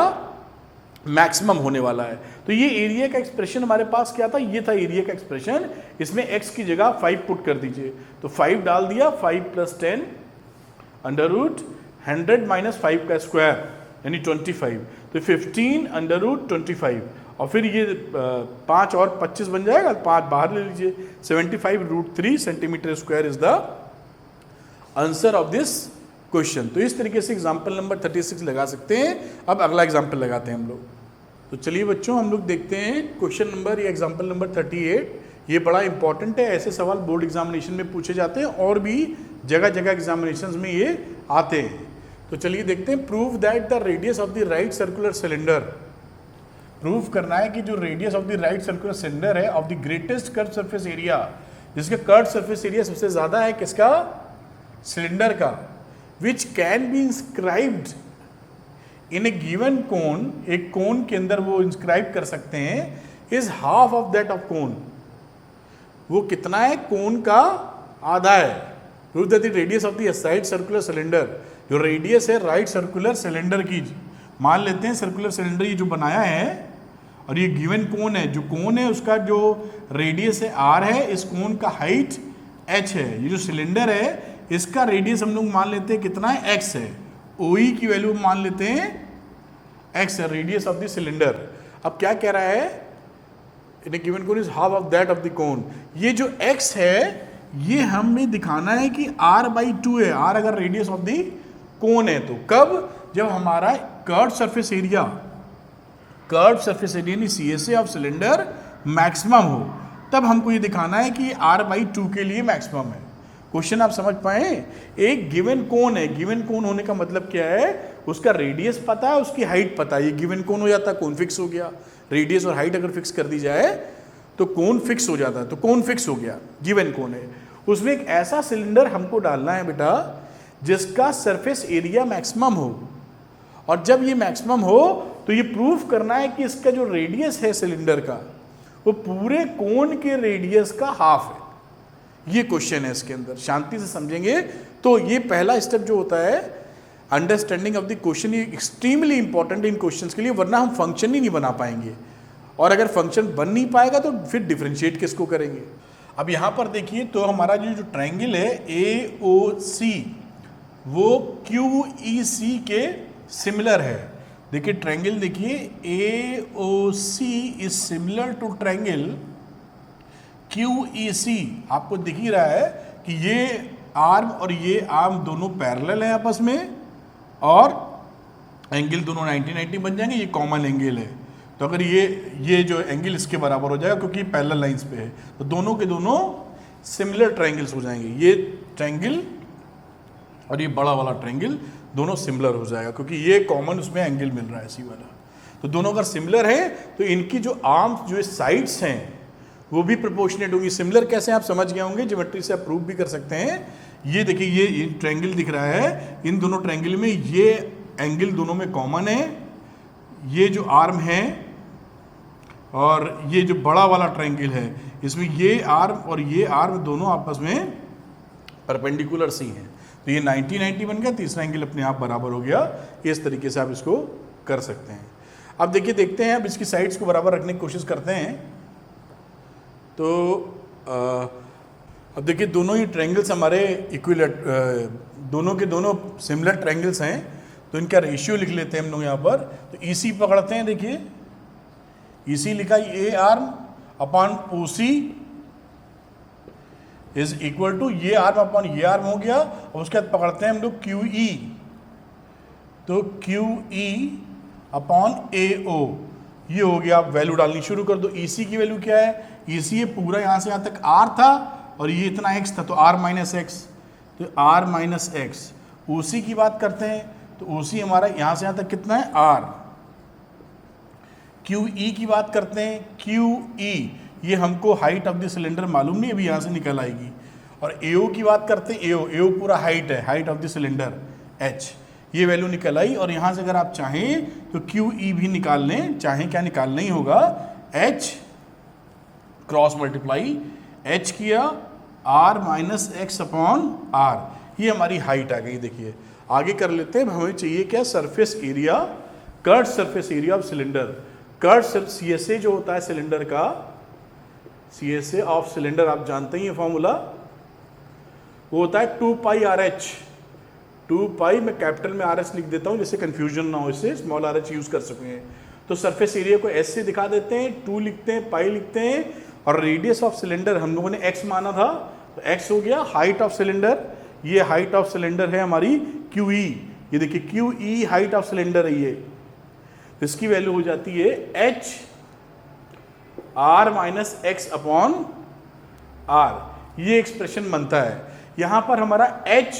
मैक्सिमम होने वाला है। तो ये एरिया का एक्सप्रेशन हमारे पास क्या था, ये था एरिया का एक्सप्रेशन। इसमें x की जगह 5 पुट कर दीजिए, तो 5 डाल दिया, 5 + 10 अंडर रूट 100 - 5 का स्क्वायर यानी 25, तो 15 अंडर रूट 25, और फिर ये 5 और 25 बन जाएगा, 5 बाहर ले लीजिए, 75√3 centimetre square is the answer of this question. तो इस तरीके से एग्जाम्पल नंबर 36 लगा सकते हैं। अब अगला एग्जाम्पल लगाते हैं हम लोग। तो चलिए बच्चों हम लोग देखते हैं क्वेश्चन नंबर या एग्जाम्पल नंबर 38। ये बड़ा इंपॉर्टेंट है, ऐसे सवाल बोर्ड एग्जामिनेशन में पूछे जाते हैं और भी जगह जगह एग्जामिनेशन में ये आते हैं। तो चलिए देखते हैं। Prove that the radius of the right circular cylinder, prove करना है कि जो radius of the right circular cylinder है of the greatest curve surface area, जिसका कर्व सरफेस एरिया सबसे ज्यादा है किसका, सिलेंडर का, which can be inscribed in a given cone, एक कोन के अंदर वो इंस्क्राइब कर सकते हैं, is half of that of cone, वो कितना है, कोन का आधा है। Prove that the radius of the right circular cylinder, जो रेडियस है राइट सर्कुलर सिलेंडर की, मान लेते हैं सर्कुलर सिलेंडर ये जो बनाया है और ये गिवन कोन है, जो कोन है उसका जो रेडियस है r है, इस कोन का हाइट h है, ये जो सिलेंडर है इसका रेडियस हम लोग मान लेते हैं कितना है, x है, OE की वैल्यू मान लेते हैं x है, रेडियस ऑफ द सिलेंडर। अब क्या कह रहा है, in a given cone is half of that of the cone, ये जो x है ये हमें दिखाना है कि r/2 है, r अगर रेडियस ऑफ द कोन है तो कब, जब हमारा कर्व सरफेस एरिया यानी CSA ऑफ सिलेंडर मैक्सिमम हो, तब हमको ये दिखाना है कि r/2 के लिए मैक्सिमम है। क्वेश्चन आप समझ पाए, एक गिवन कोन है, गिवन कोन होने का मतलब क्या है, उसका रेडियस पता है, उसकी हाइट पता है, ये गिवन कोन हो जाता है, कोन फिक्स हो गया। रेडियस और हाइट अगर फिक्स कर दी जाए तो कोन फिक्स हो जाता है, तो कोन फिक्स हो गया, गिवन कोन है। उसमें एक ऐसा सिलेंडर हमको डालना है बेटा जिसका सरफेस एरिया मैक्सिमम हो, और जब ये मैक्सिमम हो तो ये प्रूफ करना है कि इसका जो रेडियस है सिलेंडर का वो पूरे कोन के रेडियस का हाफ है। ये क्वेश्चन है, इसके अंदर शांति से समझेंगे तो ये पहला स्टेप जो होता है अंडरस्टैंडिंग ऑफ द क्वेश्चन, ये एक्सट्रीमली इंपॉर्टेंट इन क्वेश्चंस के लिए, वरना हम फंक्शन ही नहीं बना पाएंगे, और अगर फंक्शन बन नहीं पाएगा तो फिर डिफरेंशिएट किसको करेंगे। अब यहाँ पर देखिए तो हमारा जो ट्रायंगल है AOC वो QEC के सिमिलर है। देखिए ट्रायंगल देखिए AOC is similar to triangle QEC, आपको दिख ही रहा है कि ये आर्म और ये आर्म दोनों पैरेलल है आपस में, और एंगल दोनों 90-90 बन जाएंगे, ये कॉमन एंगल है। तो अगर ये जो एंगल इसके बराबर हो जाएगा क्योंकि पैरेलल लाइंस पे है, तो दोनों के दोनों सिमिलर ट्रायंगल्स हो जाएंगे। ये ट्रायंगल और ये बड़ा वाला ट्रायंगल दोनों सिमिलर हो जाएगा क्योंकि ये कॉमन उसमें एंगल मिल रहा है सी वाला। तो दोनों अगर सिमिलर है तो इनकी जो आर्म्स जो साइड्स हैं वो भी प्रोपोर्शनेट होंगी। सिमिलर कैसे आप समझ गए होंगे, ज्योमेट्री से आप प्रूव भी कर सकते हैं। ये देखिए ये ट्रायंगल दिख रहा है, इन दोनों ट्रायंगल में ये एंगल दोनों में कॉमन है, ये जो आर्म है और ये जो बड़ा वाला ट्रायंगल है इसमें ये आर्म और ये आर्म दोनों आपस में परपेंडिकुलर सी हैं। तो ये 90-90 बन गया, तीसरा एंगल अपने आप बराबर हो गया। इस तरीके से आप इसको कर सकते हैं। अब देखिए देखते हैं, अब इसकी साइड्स को बराबर रखने की कोशिश करते हैं। तो अब देखिए दोनों ही ट्रायंगल्स हमारे इक्विलेट दोनों के दोनों सिमिलर ट्रायंगल्स हैं, तो इनका रेशियो लिख लेते हैं हम लोग यहाँ पर। तो EC पकड़ते हैं, देखिए EC लिखा a arm upon OC is equal to ये आर्म अपॉन ये आर्म हो गया। और उसके बाद पकड़ते हैं हम लोग QE, तो QE अपॉन AO ये हो गया। आप वैल्यू डालनी शुरू कर दो। EC की वैल्यू क्या है, EC ये पूरा यहाँ से यहाँ तक R था और ये इतना X था, तो R माइनस एक्स, तो R माइनस एक्स। OC की बात करते हैं तो OC हमारा यहाँ से यहाँ तक कितना है R। QE की बात करते हैं, QE ये हमको हाइट ऑफ द सिलेंडर मालूम नहीं, अभी यहाँ से निकल आएगी। और AO की बात करते हैं, AO पूरा हाइट है, height of the cylinder H, ये वैल्यू निकल आई। और यहाँ से अगर आप चाहें तो QE भी निकाल लें, चाहें क्या निकालना ही होगा, H क्रॉस मल्टीप्लाई H किया R minus x upon R, ये हमारी हाइट आ गई। देखिए आगे कर लेते हैं, हमें चाहिए क्या, surface area, curved surface area of cylinder. Curved CSA जो होता है सिलेंडर का, CSA ऑफ सिलेंडर आप जानते ही है फॉर्मूला, वो होता है 2 पाई RH। 2 पाई मैं कैपिटल में RS लिख देता हूँ जिससे कंफ्यूजन ना हो, इससे स्मॉल RH यूज कर सकें। तो सरफेस एरिया को S से दिखा देते हैं, 2 लिखते हैं, पाई लिखते हैं, और रेडियस ऑफ सिलेंडर हम लोगों ने x माना था, तो x हो गया हाइट ऑफ सिलेंडर। ये हाइट ऑफ सिलेंडर है हमारी QE, ये देखिए QE हाइट ऑफ सिलेंडर है ये, तो इसकी वैल्यू हो जाती है H R minus x upon R। ये एक्सप्रेशन बनता है। यहां पर हमारा H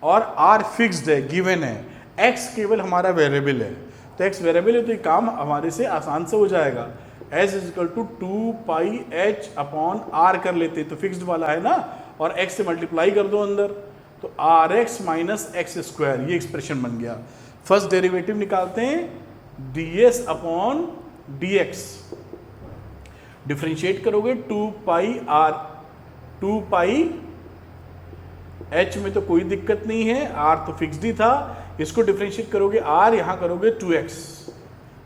और R फिक्स्ड है, गिवन है, X केवल हमारा वेरिएबल है। तो X वेरिएबल है तो ये काम हमारे से आसान से हो जाएगा। S is equal to 2 pi H upon R कर लेते, तो फिक्स्ड वाला है ना, और X से मल्टीप्लाई कर दो अंदर, तो RX माइनस एक्स स्क्वायर, ये एक्सप्रेशन बन गया। फर्स्ट डेरिवेटिव निकालते हैं, ds अपॉन dx, डिफ्रेंशिएट करोगे 2 पाई H में तो कोई दिक्कत नहीं है, R तो फिक्स्ड ही था, इसको डिफ्रेंशिएट करोगे R, यहां करोगे 2x,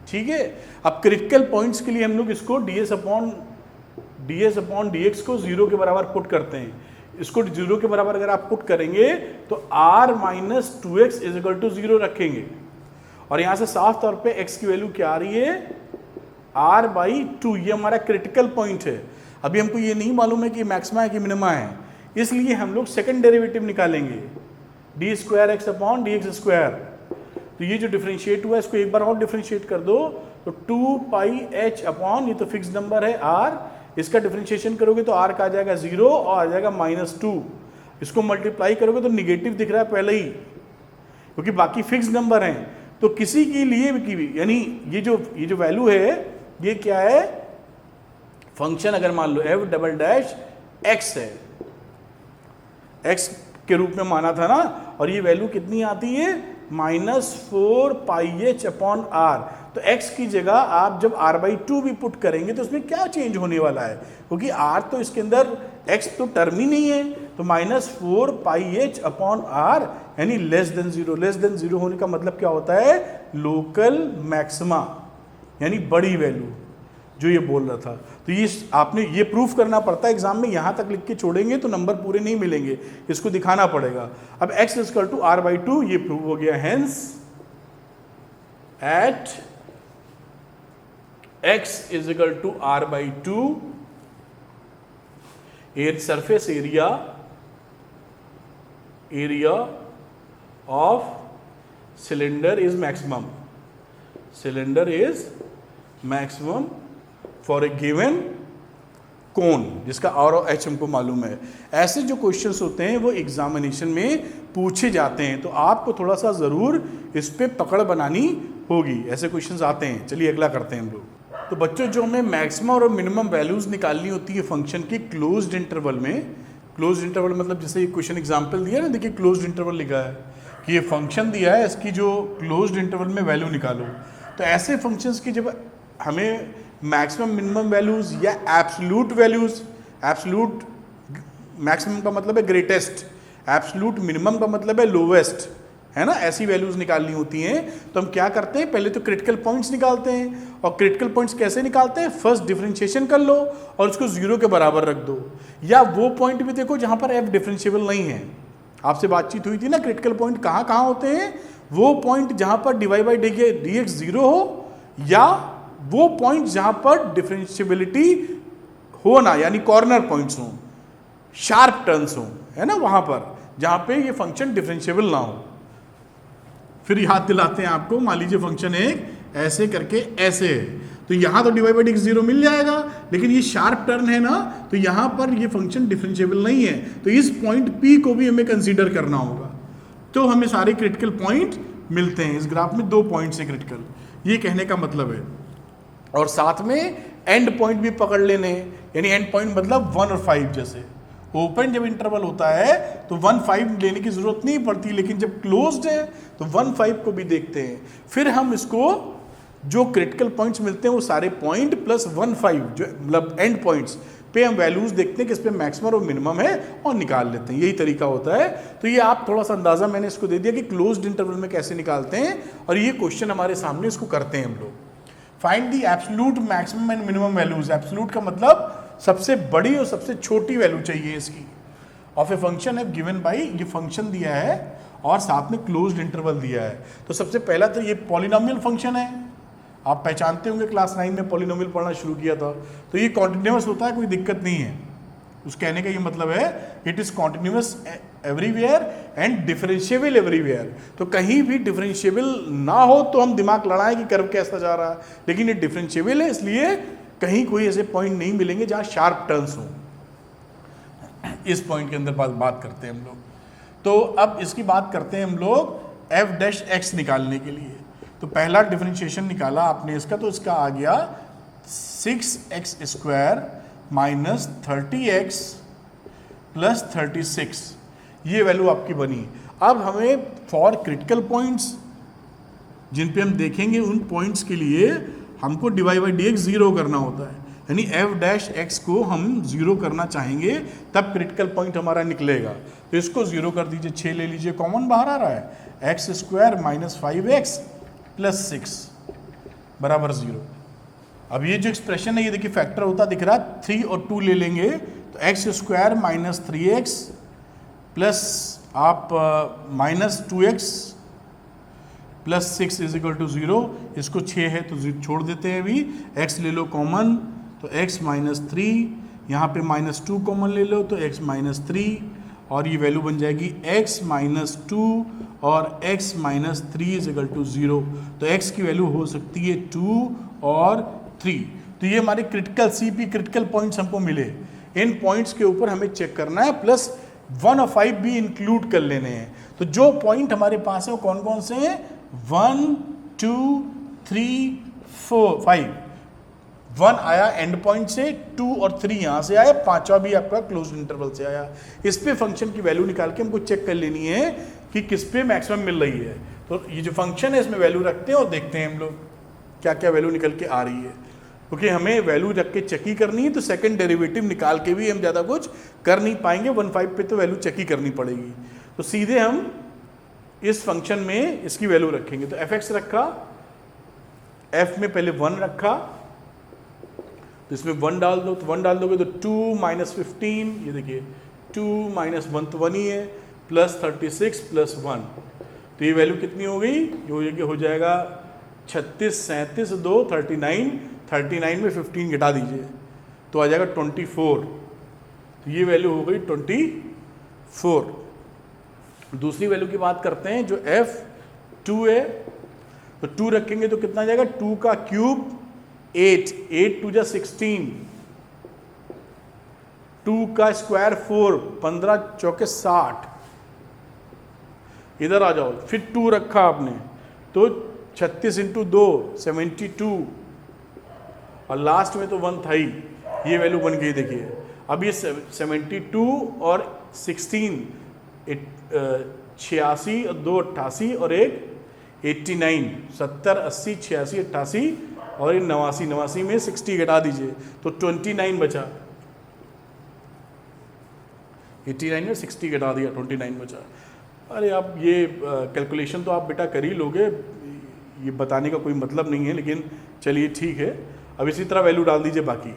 ठीक है। अब क्रिटिकल पॉइंट्स के लिए हम लोग इसको ds अपॉन dx को 0 के बराबर पुट करते हैं। इसको 0 के बराबर अगर आप पुट करेंगे तो R minus 2x is equal to 0 रखेंगे, और यहां से साफ तौर पे x की वैल्यू क्या आ रही है, R बाई 2, ये हमारा क्रिटिकल पॉइंट है। अभी हमको ये नहीं मालूम है कि मैक्सिमा है कि मिनिमा है, इसलिए हम लोग सेकंड डेरिवेटिव निकालेंगे, D square x upon D x square. तो ये जो डिफरेंशिएट हुआ है इसको एक बार और डिफरेंशिएट कर दो, तो 2 पाई h अपॉन, ये तो फिक्स नंबर है R, इसका डिफरेंशिएशन करोगे तो R का आ जाएगा 0 और आ जाएगा -2। इसको मल्टीप्लाई करोगे तो निगेटिव दिख रहा है पहले ही, क्योंकि बाकी फिक्स नंबर हैं। तो किसी के लिए भी, यानी ये जो वैल्यू है ये क्या है, फंक्शन अगर मान लो f डबल डैश x है, x के रूप में माना था ना, और ये वैल्यू कितनी आती है, -4 पाई h अपॉन R। तो x की जगह आप जब R/2 भी पुट करेंगे तो उसमें क्या चेंज होने वाला है, क्योंकि R तो इसके अंदर, x तो टर्म ही नहीं है, तो -4 पाई h अपॉन R यानी लेस देन 0। लेस देन 0 होने का मतलब क्या होता है, लोकल मैक्सिमा, यानी बड़ी वैल्यू जो ये बोल रहा था। तो ये आपने ये प्रूफ करना पड़ता है एग्जाम में, यहां तक लिख के छोड़ेंगे तो नंबर पूरे नहीं मिलेंगे, इसको दिखाना पड़ेगा। अब x is equal to R/2 ये प्रूव हो गया, hence at x is equal to R/2 surface area of cylinder is maximum, cylinder is maximum for a given cone, जिसका आर और एच हमको मालूम है। ऐसे जो क्वेश्चंस होते हैं वो एग्जामिनेशन में पूछे जाते हैं, तो आपको थोड़ा सा ज़रूर इस पे पकड़ बनानी होगी, ऐसे क्वेश्चंस आते हैं। चलिए अगला करते हैं हम लोग। तो बच्चों जो हमें मैक्सिमम और मिनिमम वैल्यूज़ निकालनी होती है फंक्शन की क्लोज्ड इंटरवल में, क्लोज्ड इंटरवल मतलब जैसे क्वेश्चन एग्जाम्पल दिया ना, देखिए क्लोज्ड इंटरवल लिखा है कि ये फंक्शन दिया है, इसकी जो क्लोज्ड इंटरवल में वैल्यू निकालो। तो ऐसे फंक्शंस की जब हमें मैक्सिमम मिनिमम वैल्यूज़ या एब्सोल्यूट वैल्यूज़, एब्सोल्यूट मैक्सिमम का मतलब है ग्रेटेस्ट, एब्सोल्यूट मिनिमम का मतलब है लोवेस्ट, है ना, ऐसी वैल्यूज़ निकालनी होती हैं, तो हम क्या करते हैं, पहले तो क्रिटिकल पॉइंट्स निकालते हैं। और क्रिटिकल पॉइंट्स कैसे निकालते हैं, फर्स्ट डिफरेंशिएशन कर लो और उसको 0 के बराबर रख दो, या वो पॉइंट भी देखो जहाँ पर f डिफरेंशिएबल नहीं है। आपसे बातचीत हुई थी ना, क्रिटिकल पॉइंट कहाँ कहाँ होते हैं, वो पॉइंट जहाँ पर dy/dx 0 हो, या वो पॉइंट जहाँ पर डिफरेंशिएबिलिटी हो ना, यानी कॉर्नर पॉइंट्स हों, शार्प टर्न्स हों, है ना, वहाँ पर जहाँ पे ये फंक्शन डिफरेंशिएबल ना हो। फिर याद दिलाते हैं आपको, मान लीजिए फंक्शन एक ऐसे करके ऐसे है, तो यहाँ तो dy/dx 0 मिल जाएगा, लेकिन ये शार्प टर्न है ना, तो यहाँ पर ये फंक्शन डिफरेंशिएबल नहीं है, तो इस पॉइंट P को भी हमें कंसीडर करना होगा। तो हमें सारे क्रिटिकल पॉइंट मिलते हैं, इस ग्राफ में 2 पॉइंट्स हैं क्रिटिकल, ये कहने का मतलब है। और साथ में एंड पॉइंट भी पकड़ लेने, यानी एंड पॉइंट मतलब 1 और 5, जैसे ओपन जब इंटरवल होता है तो 1, 5 लेने की जरूरत नहीं पड़ती, लेकिन जब क्लोज्ड है तो 1, 5 को भी देखते हैं। फिर हम इसको जो क्रिटिकल पॉइंट्स मिलते हैं वो सारे पॉइंट प्लस 1, 5 जो मतलब एंड पॉइंट्स पे हम वैल्यूज देखते हैं कि इस पे मैक्सिमम और मिनिमम है और निकाल लेते हैं, यही तरीका होता है। तो ये आप थोड़ा सा अंदाजा मैंने इसको दे दिया कि क्लोज्ड इंटरवल में कैसे निकालते हैं, और ये क्वेश्चन हमारे सामने इसको करते हैं हम लोग। Find the absolute maximum and minimum values, absolute का मतलब सबसे बड़ी और सबसे छोटी वैल्यू चाहिए इसकी, ऑफ ए फंक्शन है गिवन बाई, ये फंक्शन दिया है और साथ में क्लोज्ड इंटरवल दिया है। तो सबसे पहला तो ये पॉलिनोमियल फंक्शन है, आप पहचानते होंगे क्लास 9 में पॉलिनोमियल पढ़ना शुरू किया था, तो ये कॉन्टिन्यूअस होता है, कोई दिक्कत नहीं है। उस कहने का ये मतलब है it is continuous everywhere and differentiable everywhere. तो कहीं भी डिफरेंशिएबल ना हो तो हम दिमाग लड़ाएं कि कर्व कैसा जा रहा है, लेकिन ये डिफरेंशिएबल है, इसलिए कहीं कोई ऐसे पॉइंट नहीं मिलेंगे जहां शार्प टर्न्स हो। इस पॉइंट के अंदर बात करते हैं हम लोग। तो अब इसकी बात करते हैं हम लोग f' निकालने के लिए। तो पहला डिफरेंशिएशन निकाला आपने इसका, तो इसका आ गया 6x² माइनस 30x प्लस 36, ये वैल्यू आपकी बनी। अब हमें फॉर क्रिटिकल पॉइंट्स जिन पे हम देखेंगे उन पॉइंट्स के लिए हमको dy/dx 0 करना होता है, यानी f' को हम 0 करना चाहेंगे तब क्रिटिकल पॉइंट हमारा निकलेगा। तो इसको 0 कर दीजिए, 6 ले लीजिए, कॉमन बाहर आ रहा है, x² माइनस 5x प्लस 6 बराबर 0। अब ये जो एक्सप्रेशन है ये देखिए फैक्टर होता दिख रहा है, 3 और 2 ले लेंगे तो x² माइनस 3x प्लस आप minus 2x plus 6 is equal to 0। इसको 6 है तो छोड़ देते हैं, अभी x ले लो कॉमन तो x माइनस 3, यहाँ पे माइनस 2 कॉमन ले लो तो x माइनस 3, और ये वैल्यू बन जाएगी x माइनस 2 और x minus 3 is equal to 0। तो x की वैल्यू हो सकती है 2 और 3। तो ये हमारे क्रिटिकल CP क्रिटिकल पॉइंट्स हमको मिले। इन पॉइंट्स के ऊपर हमें चेक करना है, प्लस 1 और 5 भी इंक्लूड कर लेने हैं। तो जो पॉइंट हमारे पास है वो कौन कौन से हैं, 1, 2, 3, 4, 5। 1 आया एंड पॉइंट से, 2 और 3 यहाँ से आया, 5वां भी आपका क्लोज्ड इंटरवल से आया। इस पे फंक्शन की वैल्यू निकाल के हमको चेक कर लेनी है कि किस पे मैक्सिमम मिल रही है। तो ये जो फंक्शन है इसमें वैल्यू रखते हैं और देखते हैं हम लोग क्या क्या वैल्यू निकल के आ रही है, क्योंकि हमें वैल्यू रख के चेक ही करनी है, तो सेकंड डेरिवेटिव निकाल के भी हम ज़्यादा कुछ कर नहीं पाएंगे। 1, 5 पे तो वैल्यू चेक ही करनी पड़ेगी। तो सीधे हम इस फंक्शन में इसकी वैल्यू रखेंगे। तो f(x) रखा, f में पहले 1 रखा, तो इसमें 1 डाल दो, तो 1 डाल दोगे तो 2 माइनस 15, ये देखिए 2 माइनस 1 तो 1 ही है, प्लस 36 प्लस 1, तो ये वैल्यू कितनी हो गई, ये हो जाएगा 36, 37, 2, 39, 39 में 15 घटा दीजिए तो आ जाएगा 24। तो ये वैल्यू हो गई 24। दूसरी वैल्यू की बात करते हैं जो f2 है, तो 2 रखेंगे तो कितना आ जाएगा, 2 का क्यूब 8 टू जा 16, 2 का स्क्वायर 4, 15 चौके 60, इधर आ जाओ, फिर 2 रखा आपने तो 36 इंटू 2 72, और लास्ट में तो 1 था ही, ये वैल्यू बन गई। देखिए अब ये 72 और 16, 86 और 2 88 और एक 89, 70 80 86 88 और ये 89 में 60 घटा दीजिए तो 29 बचा। 89 में 60 घटा दिया 29 बचा। अरे आप ये कैलकुलेशन तो आप बेटा कर ही लोगे, ये बताने का कोई मतलब नहीं है, लेकिन चलिए ठीक है। अब इसी तरह वैल्यू डाल दीजिए बाकी।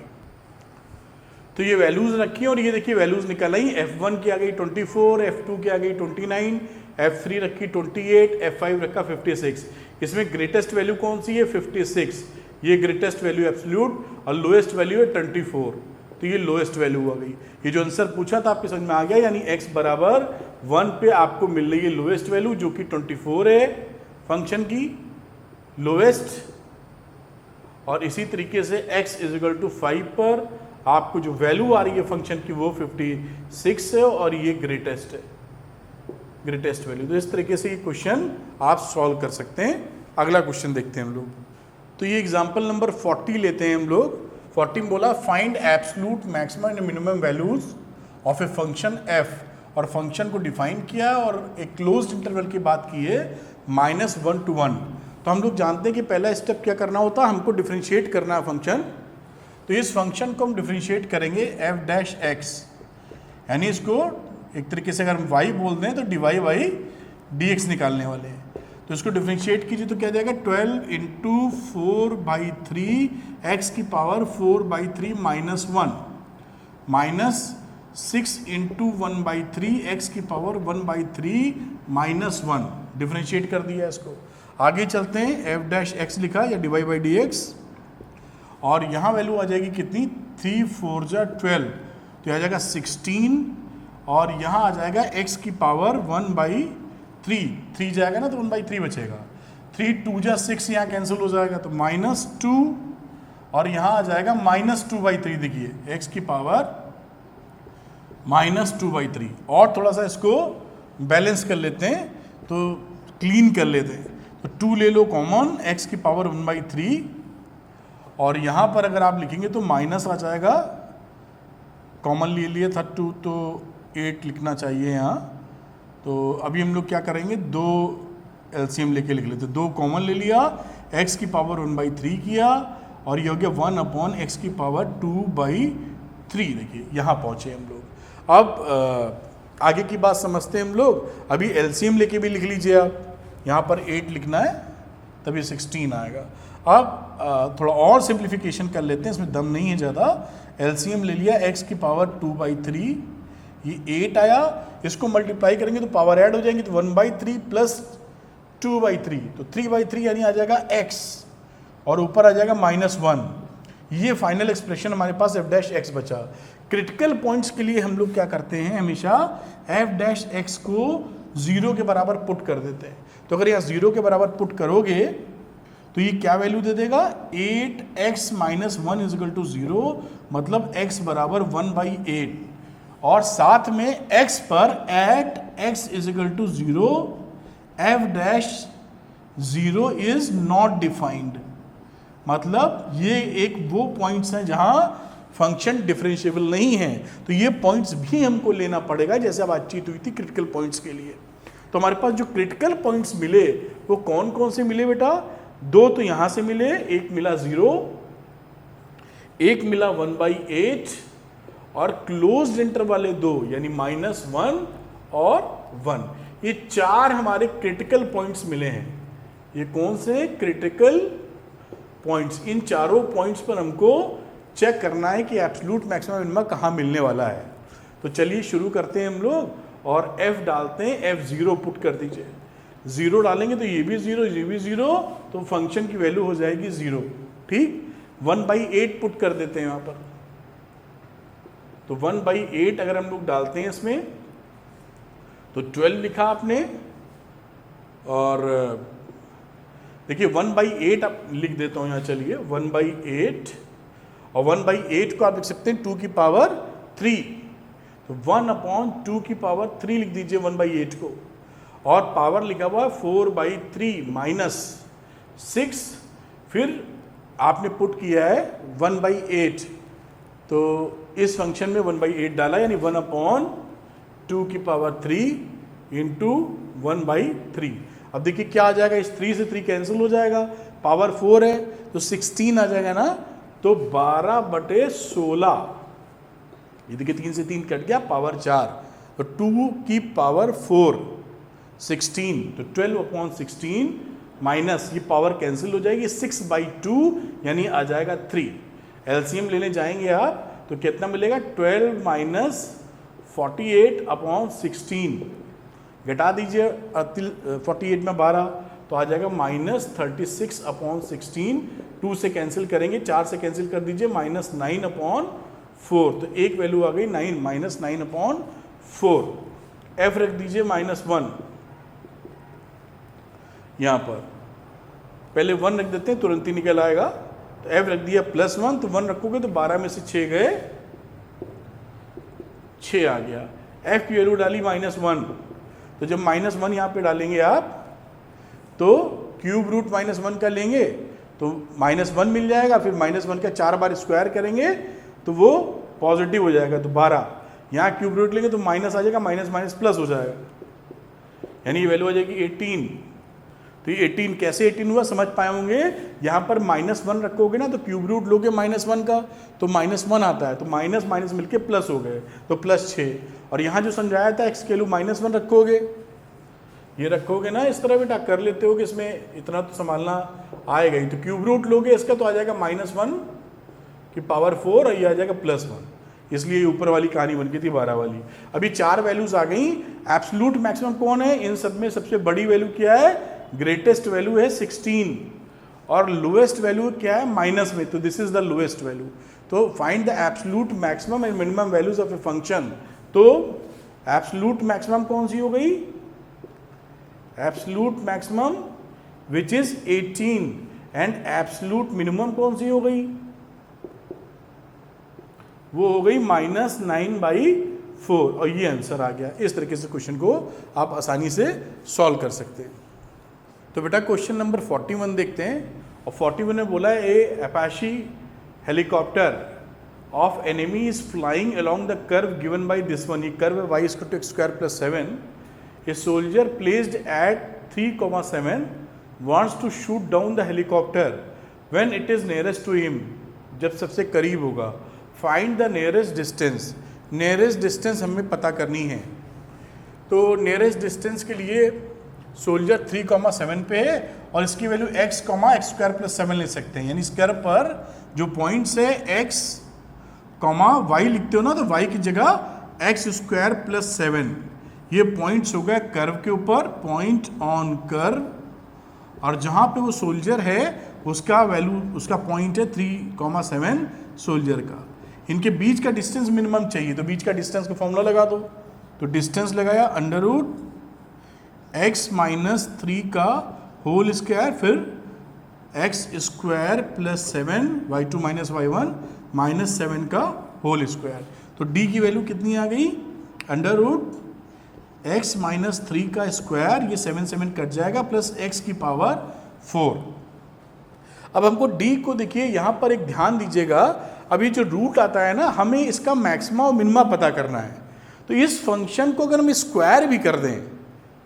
तो ये वैल्यूज़ रखी और ये देखिए वैल्यूज़ निकल आई। F1 की आ गई 24, F2 की आ गई 29, F3 रखी 28, F5 रखा 56। इसमें ग्रेटेस्ट वैल्यू कौन सी है? 56। ये ग्रेटेस्ट वैल्यू एब्सोल्यूट, और लोएस्ट वैल्यू है 24, तो ये लोएस्ट वैल्यू आ गई। ये जो आंसर पूछा था आपके समझ में आ गया, यानी x बराबर 1 पे आपको मिल रही है लोएस्ट वैल्यू जो कि 24 है फंक्शन की लोएस्ट, और इसी तरीके से x इजिकल टू 5 पर आपको जो वैल्यू आ रही है फंक्शन की वो 56 है और ये ग्रेटेस्ट है, ग्रेटेस्ट वैल्यू। तो इस तरीके से ये क्वेश्चन आप सॉल्व कर सकते हैं। अगला क्वेश्चन देखते हैं हम लोग। तो ये एग्जांपल नंबर 40 लेते हैं हम लोग। 40 बोला find absolute maximum and minimum values of a function f, और फंक्शन को डिफाइन किया है और एक क्लोज्ड इंटरवल की बात की है -1 to 1। तो हम लोग जानते हैं कि पहला स्टेप क्या करना होता है, हमको डिफरेंशिएट करना है फंक्शन। तो इस फंक्शन को हम डिफरेंशिएट करेंगे f डैश x, यानी इसको एक तरीके से अगर हम y बोल दें तो dy बाई dx निकालने वाले हैं। तो इसको डिफरेंशिएट कीजिए तो क्या जाएगा 12 इंटू 4/3 x की पावर 4/3 -1 माइनस 6 इंटू 1/3 x की पावर 1/3 -1। डिफरेंशिएट कर दिया इसको। आगे चलते हैं, f डैश x लिखा या dy बाई dx, और यहाँ वैल्यू आ जाएगी कितनी 3 4 जा 12, तो आ जाएगा 16, और यहाँ आ जाएगा x की पावर 1/3, 3 जाएगा ना तो 1/3 बचेगा, 3 2 जा 6 यहाँ कैंसिल हो जाएगा तो -2, और यहाँ आ जाएगा -2/3। देखिए x की पावर -2/3, और थोड़ा सा इसको बैलेंस कर लेते हैं तो क्लीन कर लेते हैं। तो 2 ले लो कॉमन, x की पावर 1/3, और यहाँ पर अगर आप लिखेंगे तो माइनस आ जाएगा, कॉमन ले लिए था 2 तो 8 लिखना चाहिए यहाँ। तो अभी हम लोग क्या करेंगे, 2 एलसीएम लेके लिख लेते, 2 कॉमन ले लिया, x की पावर 1/3 किया, और ये हो गया 1/x की पावर 2/3। देखिए यहाँ पहुँचे हम लोग। अब आगे की बात समझते हैं हम लोग। अभी एलसीएम लेके भी लिख लीजिए आप, यहाँ पर 8 लिखना है तभी 16 आएगा। अब थोड़ा और सिंप्लीफिकेशन कर लेते हैं, इसमें दम नहीं है ज़्यादा। एलसीएम ले लिया, x की पावर 2/3, ये 8 आया, इसको मल्टीप्लाई करेंगे तो पावर ऐड हो जाएंगे, तो 1/3 प्लस 2/3, तो 3/3 यानी आ जाएगा x, और ऊपर आ जाएगा -1। ये फाइनल एक्सप्रेशन हमारे पास f डैश x बचा। क्रिटिकल पॉइंट्स के लिए हम लोग क्या करते हैं, हमेशा f डैश x को 0 के बराबर पुट कर देते हैं। तो अगर यहाँ 0 के बराबर पुट करोगे तो ये क्या वैल्यू दे देगा, 8x - 1 = 0, मतलब x बराबर 1/8, और साथ में x पर at x = 0 f dash 0 is not defined. मतलब ये एक वो पॉइंट्स हैं जहां फंक्शन डिफरेंशिएबल नहीं है, तो ये पॉइंट्स भी हमको लेना पड़ेगा, जैसे अब बातचीत हुई थी क्रिटिकल पॉइंट्स के लिए। तो हमारे पास जो क्रिटिकल पॉइंट्स मिले वो कौन कौन से मिले बेटा, 2 तो यहां से मिले, एक मिला 0, एक मिला 1/8, और क्लोज्ड इंटरवल वाले 2 यानी -1 और 1, ये 4 हमारे क्रिटिकल पॉइंट्स मिले हैं। ये कौन से क्रिटिकल पॉइंट्स, इन चारों पॉइंट्स पर हमको चेक करना है कि एब्सोल्यूट मैक्सिमम मिनिमम कहाँ मिलने वाला है। तो चलिए शुरू करते हैं हम लोग, और f डालते हैं, f0 पुट कर दीजिए। 0 डालेंगे तो ये भी 0, ये भी 0, तो फंक्शन की वैल्यू हो जाएगी 0। ठीक, 1/8 पुट कर देते हैं यहाँ पर, तो 1/8 अगर हम लोग डालते हैं इसमें तो 12 लिखा आपने, और देखिए 1/8 आप लिख देता हूँ यहाँ, चलिए 1/8, और 1/8 को आप लिख सकते हैं 2 की पावर 3, तो 1/2 की पावर 3 लिख दीजिए 1/8 को, और पावर लिखा हुआ 4/3 माइनस 6, फिर आपने पुट किया है 1/8, तो इस फंक्शन में 1/8 डाला, यानी 1/2 की पावर 3 इंटू 1/3। अब देखिए क्या आ जाएगा, इस 3 से 3 कैंसिल हो जाएगा, पावर 4 है तो 16 आ जाएगा ना, तो 12/16, ये देखिए 3 से 3 कट गया, पावर 4, तो 2 की पावर 4 16, तो 12/16 माइनस ये पावर कैंसिल हो जाएगी 6/2, यानी आ जाएगा 3। एलसीएम लेने जाएंगे आप तो कितना मिलेगा, 12 माइनस 48/16, घटा दीजिए 48 में 12, तो आ जाएगा माइनस 36/16, 2 से कैंसिल करेंगे, 4 से कैंसिल कर दीजिए, माइनस 9/4, तो एक वैल्यू आ गई 9, माइनस 9/4। एफ रख दीजिए -1, यहाँ पर पहले 1 रख देते हैं, तुरंत ही निकल आएगा, तो एफ रख दिया +1, तो 1 रखोगे तो 12 में से 6 गए, 6 आ गया। एफ की वैल्यू डाली -1, तो जब -1 यहाँ पे डालेंगे आप तो क्यूब रूट -1 का लेंगे तो -1 मिल जाएगा, फिर -1 का 4 बार स्क्वायर करेंगे तो वो पॉजिटिव हो जाएगा, तो 12, यहाँ क्यूब रूट लेंगे तो माइनस आ जाएगा, माइनस माइनस प्लस हो जाएगा, यानी ये वैल्यू आ जाएगी 18। तो ये 18 कैसे 18 हुआ समझ पाए होंगे, यहाँ पर -1 रखोगे ना तो क्यूब रूट लोगे -1 का तो -1 आता है, तो माइनस माइनस मिलके प्लस हो गए, तो +6। और यहाँ जो समझाया था x के वैल्यू -1 रखोगे, ये रखोगे ना इस तरह, बेटा कर लेते हो कि इसमें इतना तो संभालना आएगा ही, तो क्यूब रूट लोगे इसका तो आ जाएगा -1 की पावर 4, और ये आ जाएगा +1, इसलिए ऊपर वाली कहानी बन गई थी 12 वाली। अभी 4 वैल्यूज आ गई, एब्सोल्यूट मैक्सिमम कौन है, इन सब में सबसे बड़ी वैल्यू क्या है, ग्रेटेस्ट वैल्यू है 16, और लोएस्ट वैल्यू क्या है माइनस में, तो this is the lowest value. तो find the absolute maximum and minimum values of a function, तो एब्सोल्यूट मैक्सिमम कौन सी हो गई, absolute maximum which is 18, and absolute minimum कौन सी हो गई, वो हो गई -9/4, और ये आंसर आ गया। इस तरीके से क्वेश्चन को आप आसानी से सॉल्व कर सकते हैं। तो बेटा क्वेश्चन नंबर 41 देखते हैं, और 41 में बोला है a Apache helicopter of enemy is flying along the curve given by this one, ये कर्व है y=x² + 7, a soldier placed at 3,7 wants to shoot down the helicopter when it is nearest to him, जब सबसे करीब होगा, find the nearest distance, nearest distance हमें पता करनी है। तो नियरेस्ट डिस्टेंस के लिए सोल्जर 3,7 पे है, और इसकी वैल्यू x,x² + 7 ले सकते हैं, यानी इस कर्व पर जो पॉइंट्स है x, y लिखते हो ना, तो y की जगह x² + 7, ये पॉइंट्स हो गए कर्व के ऊपर, पॉइंट ऑन कर्व, और जहाँ पे वो सोल्जर है उसका वैल्यू, उसका पॉइंट है 3,7 सोल्जर का। इनके बीच का डिस्टेंस मिनिमम चाहिए, तो बीच का डिस्टेंस का फॉर्मूला लगा दो, तो डिस्टेंस लगाया √x - 3 का होल स्क्वायर, फिर x² + 7 y2 - y1 -7 का होल स्क्वायर, तो d की वैल्यू कितनी आ गई, √x - 3 का स्क्वायर, ये 7 कट जाएगा, प्लस x की पावर 4। अब हमको d को देखिए यहाँ पर एक ध्यान दीजिएगा, अभी जो रूट आता है ना, हमें इसका मैक्सिमा और मिनिमा पता करना है, तो इस फंक्शन को अगर हम स्क्वायर भी कर दें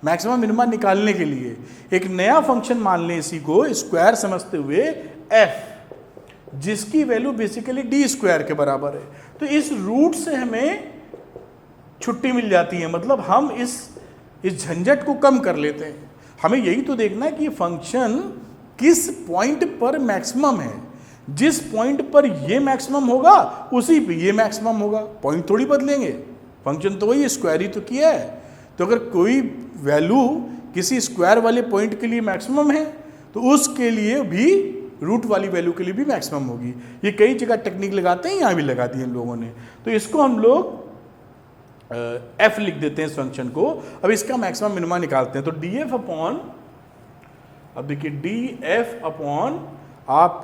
मैक्सिमा मिनिमा निकालने के लिए, एक नया फंक्शन मान लें, इसी को स्क्वायर समझते हुए f, जिसकी वैल्यू बेसिकली d² के बराबर है, तो इस रूट से हमें छुट्टी मिल जाती है, मतलब हम इस झंझट को कम कर लेते हैं। हमें यही तो देखना है कि ये फंक्शन किस पॉइंट पर मैक्सिमम है, जिस पॉइंट पर ये मैक्सिमम होगा उसी पे ये मैक्सिमम होगा, पॉइंट थोड़ी बदलेंगे, फंक्शन तो वही स्क्वायर ही तो किया है। तो अगर कोई वैल्यू किसी स्क्वायर वाले पॉइंट के लिए मैक्सिमम है तो उसके लिए भी रूट वाली वैल्यू के लिए भी मैक्सिमम होगी। ये कई जगह टेक्निक लगाते हैं, यहाँ भी लगा दी है लोगों ने, तो इसको हम लोग f लिख देते हैं इस फंक्शन को। अब इसका मैक्सिमम मिनिमा निकालते हैं, तो df अपॉन अब देखिए डी एफ अपॉन आप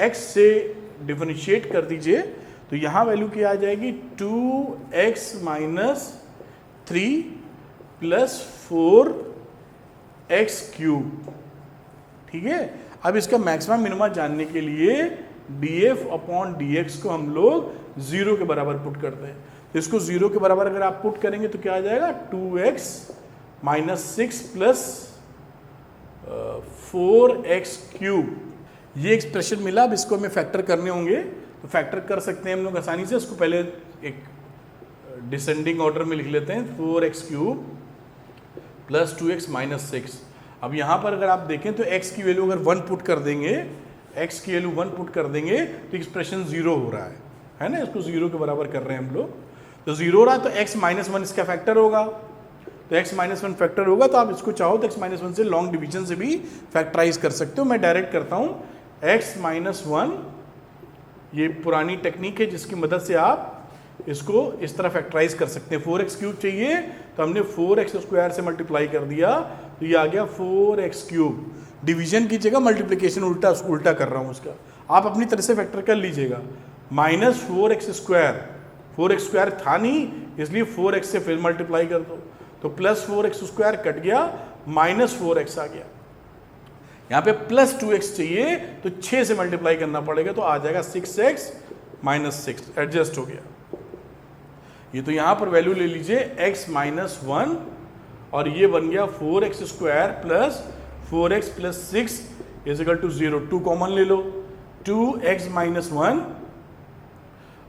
x से डिफरेंशिएट कर दीजिए तो यहाँ वैल्यू क्या आ जाएगी 2x minus 3 plus 4x cube. ठीक है, अब इसका मैक्सिमम मिनिमा जानने के लिए df अपॉन dx को हम लोग 0 के बराबर पुट करते हैं। तो इसको 0 के बराबर अगर आप पुट करेंगे तो क्या आ जाएगा 2x minus 6 plus 4x cube. ये एक्सप्रेशन मिला। अब इसको हमें फैक्टर करने होंगे तो फैक्टर कर सकते हैं हम लोग आसानी से। इसको पहले एक डिसेंडिंग ऑर्डर में लिख लेते हैं 4x cube plus 2x minus 6। अब यहाँ पर अगर आप देखें तो x की वैल्यू अगर 1 पुट कर देंगे, x की वैल्यू 1 पुट कर देंगे तो एक्सप्रेशन 0 हो रहा है ना, इसको 0 के बराबर कर रहे हैं हम लोग। तो 0 हो रहा है तो x माइनस 1 इसका फैक्टर होगा, तो x माइनस 1 फैक्टर होगा। तो आप इसको चाहो तो x माइनस 1 से लॉन्ग डिवीजन से भी फैक्टराइज कर सकते हो। मैं डायरेक्ट करता हूँ x माइनस 1, ये पुरानी टेक्निक है जिसकी मदद से आप इसको इस तरह फैक्टराइज कर सकते हैं। 4x क्यूब चाहिए तो हमने 4x स्क्वायर से मल्टीप्लाई कर दिया तो ये आ गया 4x क्यूब। डिवीजन की जगह मल्टीप्लिकेशन उल्टा कर रहा हूँ उसका, आप अपनी तरह से फैक्टर कर लीजिएगा। Minus 4x square, 4x square था नहीं इसलिए 4x से फिर मल्टीप्लाई कर दो तो प्लस 4x स्क्वायर कट गया, माइनस 4x आ गया। यहाँ पे प्लस 2x चाहिए तो 6 से मल्टीप्लाई करना पड़ेगा तो आ जाएगा 6x माइनस 6, एडजस्ट हो गया। ये तो यहाँ पर वैल्यू ले लीजिए x माइनस 1 और ये बन गया 4x square plus 4x plus 6 is equal to 0। 2 common ले लो, 2x माइनस 1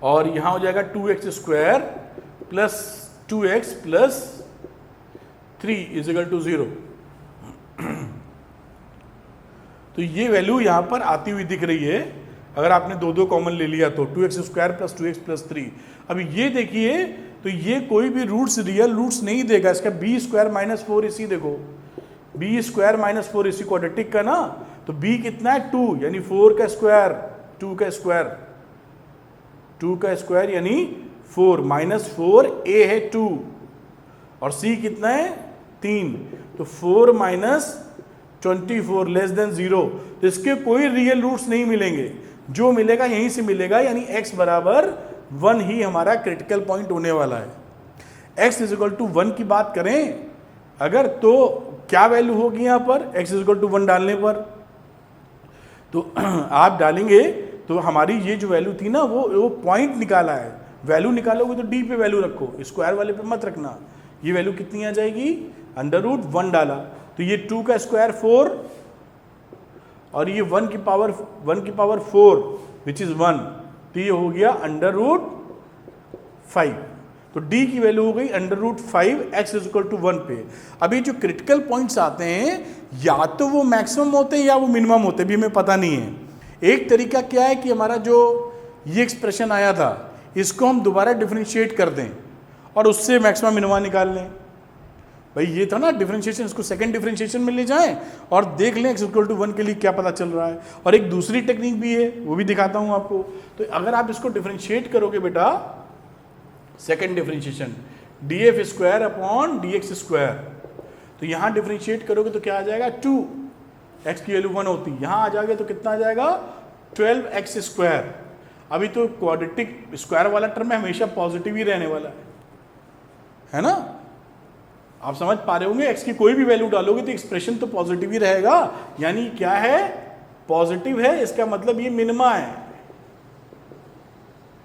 और यहाँ हो जाएगा 2x square plus 2x plus 3 is equal to 0। तो ये वैल्यू यहाँ पर आती हुई दिख रही है अगर आपने 2 कॉमन ले लिया तो 2x square plus 2x plus 3। अब ये देखिए तो ये कोई भी रूट्स रियल रूट्स नहीं देगा इसका। b स्क्वायर माइनस 4 इसी देखो, b स्क्वायर माइनस 4 इसी क्वाड्रेटिक का ना, तो b कितना है 2 यानी 4 का स्क्वायर, 2 का स्क्वायर, 2 का स्क्वायर यानी 4 माइनस 4 a है 2 और c कितना है 3 तो 4 माइनस 24 लेस देन 0। तो इसके कोई रियल रूट्स नहीं मिलेंगे, जो मिलेगा यहीं से मिलेगा यानी x बराबर 1 ही हमारा क्रिटिकल पॉइंट होने वाला है। x इज इक्वल टू 1 की बात करें अगर तो क्या वैल्यू होगी यहाँ पर x इज इक्वल टू 1 डालने पर, तो आप डालेंगे तो हमारी ये जो वैल्यू थी ना वो पॉइंट निकाला है। वैल्यू निकालोगे तो d पे वैल्यू रखो, स्क्वायर वाले पे मत रखना। ये वैल्यू कितनी आ जाएगी अंडर रूट 1 डाला तो ये 2 का स्क्वायर 4 और ये 1 की पावर 4 विच इज 1 तो ये हो गया अंडर रूट 5। तो d की वैल्यू हो गई under root 5 x is equal to 1 पे। अभी जो क्रिटिकल पॉइंट्स आते हैं या तो वो मैक्सिमम होते हैं या वो मिनिमम होते हैं, भी हमें पता नहीं है। एक तरीका क्या है कि हमारा जो ये एक्सप्रेशन आया था इसको हम दोबारा डिफरेंशिएट कर दें और उससे मैक्सिमम मिनिमा निकाल लें। भाई ये था ना डिफरेंशिएशन, इसको सेकंड डिफरेंशिएशन में ले जाएं और देख लें x इक्वल टू 1 के लिए क्या पता चल रहा है। और एक दूसरी टेक्निक भी है वो भी दिखाता हूं आपको। तो अगर आप इसको डिफरेंशिएट करोगे बेटा second differentiation df square upon dx square, तो यहां डिफरेंशिएट करोगे तो क्या आ जाएगा 2, x की वैल्यू 1 होती, यहां आ जाएगा तो कितना आ जाएगा 12x स्क्वायर। अभी तो क्वाड्रेटिक स्क्वायर वाला टर्म है हमेशा पॉजिटिव ही रहने वाला है ना, आप समझ पा रहे होंगे। x की कोई भी वैल्यू डालोगे तो एक्सप्रेशन तो पॉजिटिव ही रहेगा, यानी क्या है पॉजिटिव है, इसका मतलब ये मिनिमा है।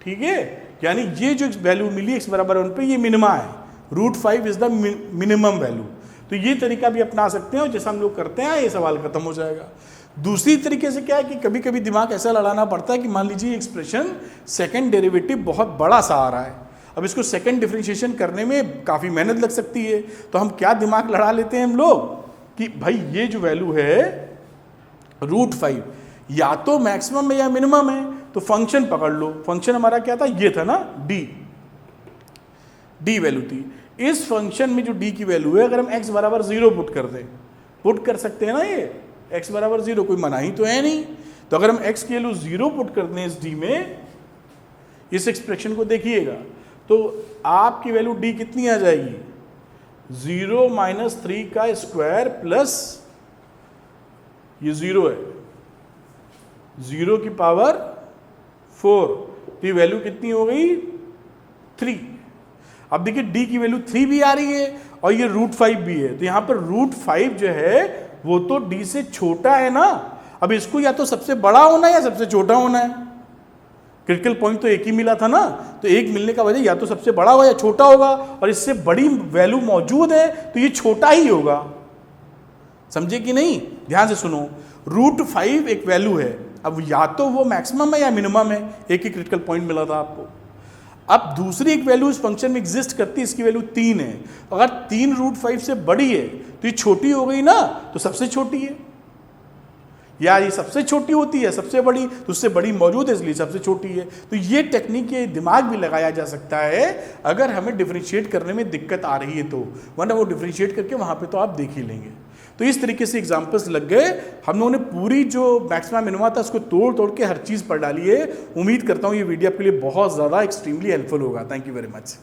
ठीक है, यानी ये जो वैल्यू मिली x बराबर 1 पे ये मिनिमा है, root 5 is the minimum value. तो ये तरीका भी अपना सकते हैं और जैसा हम लोग करते हैं ये सवाल खत्म हो जाएगा। दूसरी तरीके से क्या है कि कभी कभी दिमाग ऐसा लड़ाना पड़ता है कि मान लीजिए एक्सप्रेशन सेकंड डेरिवेटिव बहुत बड़ा सा आ रहा है, अब इसको सेकंड डिफरेंशिएशन करने में काफ़ी मेहनत लग सकती है, तो हम क्या दिमाग लड़ा लेते हैं हम लोग कि भाई ये जो वैल्यू है रूट 5 या तो मैक्सिमम है या मिनिमम है, तो फंक्शन पकड़ लो। फंक्शन हमारा क्या था, ये था ना डी वैल्यू थी। इस फंक्शन में जो डी की वैल्यू है अगर हम x बराबर 0 पुट कर दें, पुट कर सकते हैं ना, ये x बराबर 0 कोई मना ही तो है नहीं। तो अगर हम x की वैल्यू 0 पुट कर दें इस डी में, इस एक्सप्रेशन को देखिएगा तो आपकी वैल्यू d कितनी आ जाएगी 0 माइनस 3 का स्क्वायर प्लस ये 0 है, 0 की पावर 4, तो ये वैल्यू कितनी हो गई 3। अब देखिए d की वैल्यू 3 भी आ रही है और ये √5 भी है, तो यहां पर √5 जो है वो तो d से छोटा है ना। अब इसको या तो सबसे बड़ा होना है या सबसे छोटा होना है। क्रिटिकल पॉइंट तो एक ही मिला था ना, तो एक मिलने का वजह या तो सबसे बड़ा होगा या छोटा होगा, और इससे बड़ी वैल्यू मौजूद है तो ये छोटा ही होगा। समझे कि नहीं? ध्यान से सुनो, √5 एक वैल्यू है, अब या तो वो मैक्सिमम है या मिनिमम है, एक ही क्रिटिकल पॉइंट मिला था आपको। अब दूसरी एक वैल्यू इस फंक्शन में एग्जिस्ट करती है, इसकी वैल्यू 3 है। अगर 3 √5 से बड़ी है तो ये छोटी हो गई ना, तो सबसे छोटी है। यार ये सबसे छोटी होती है, सबसे बड़ी तो उससे बड़ी मौजूद है इसलिए सबसे छोटी है। तो ये टेक्निक, ये दिमाग भी लगाया जा सकता है अगर हमें डिफरेंशिएट करने में दिक्कत आ रही है तो, वरना वो डिफरेंशिएट करके वहां पे तो आप देख ही लेंगे। तो इस तरीके से एग्जांपल्स लग गए, हम लोगों ने पूरी जो मैक्सिमा मिनिमा था उसको तोड़ तोड़ के हर चीज़ पढ़ डाली है। उम्मीद करता हूँ ये वीडियो आपके लिए बहुत ज़्यादा एक्सट्रीमली हेल्पफुल होगा। Thank you very much.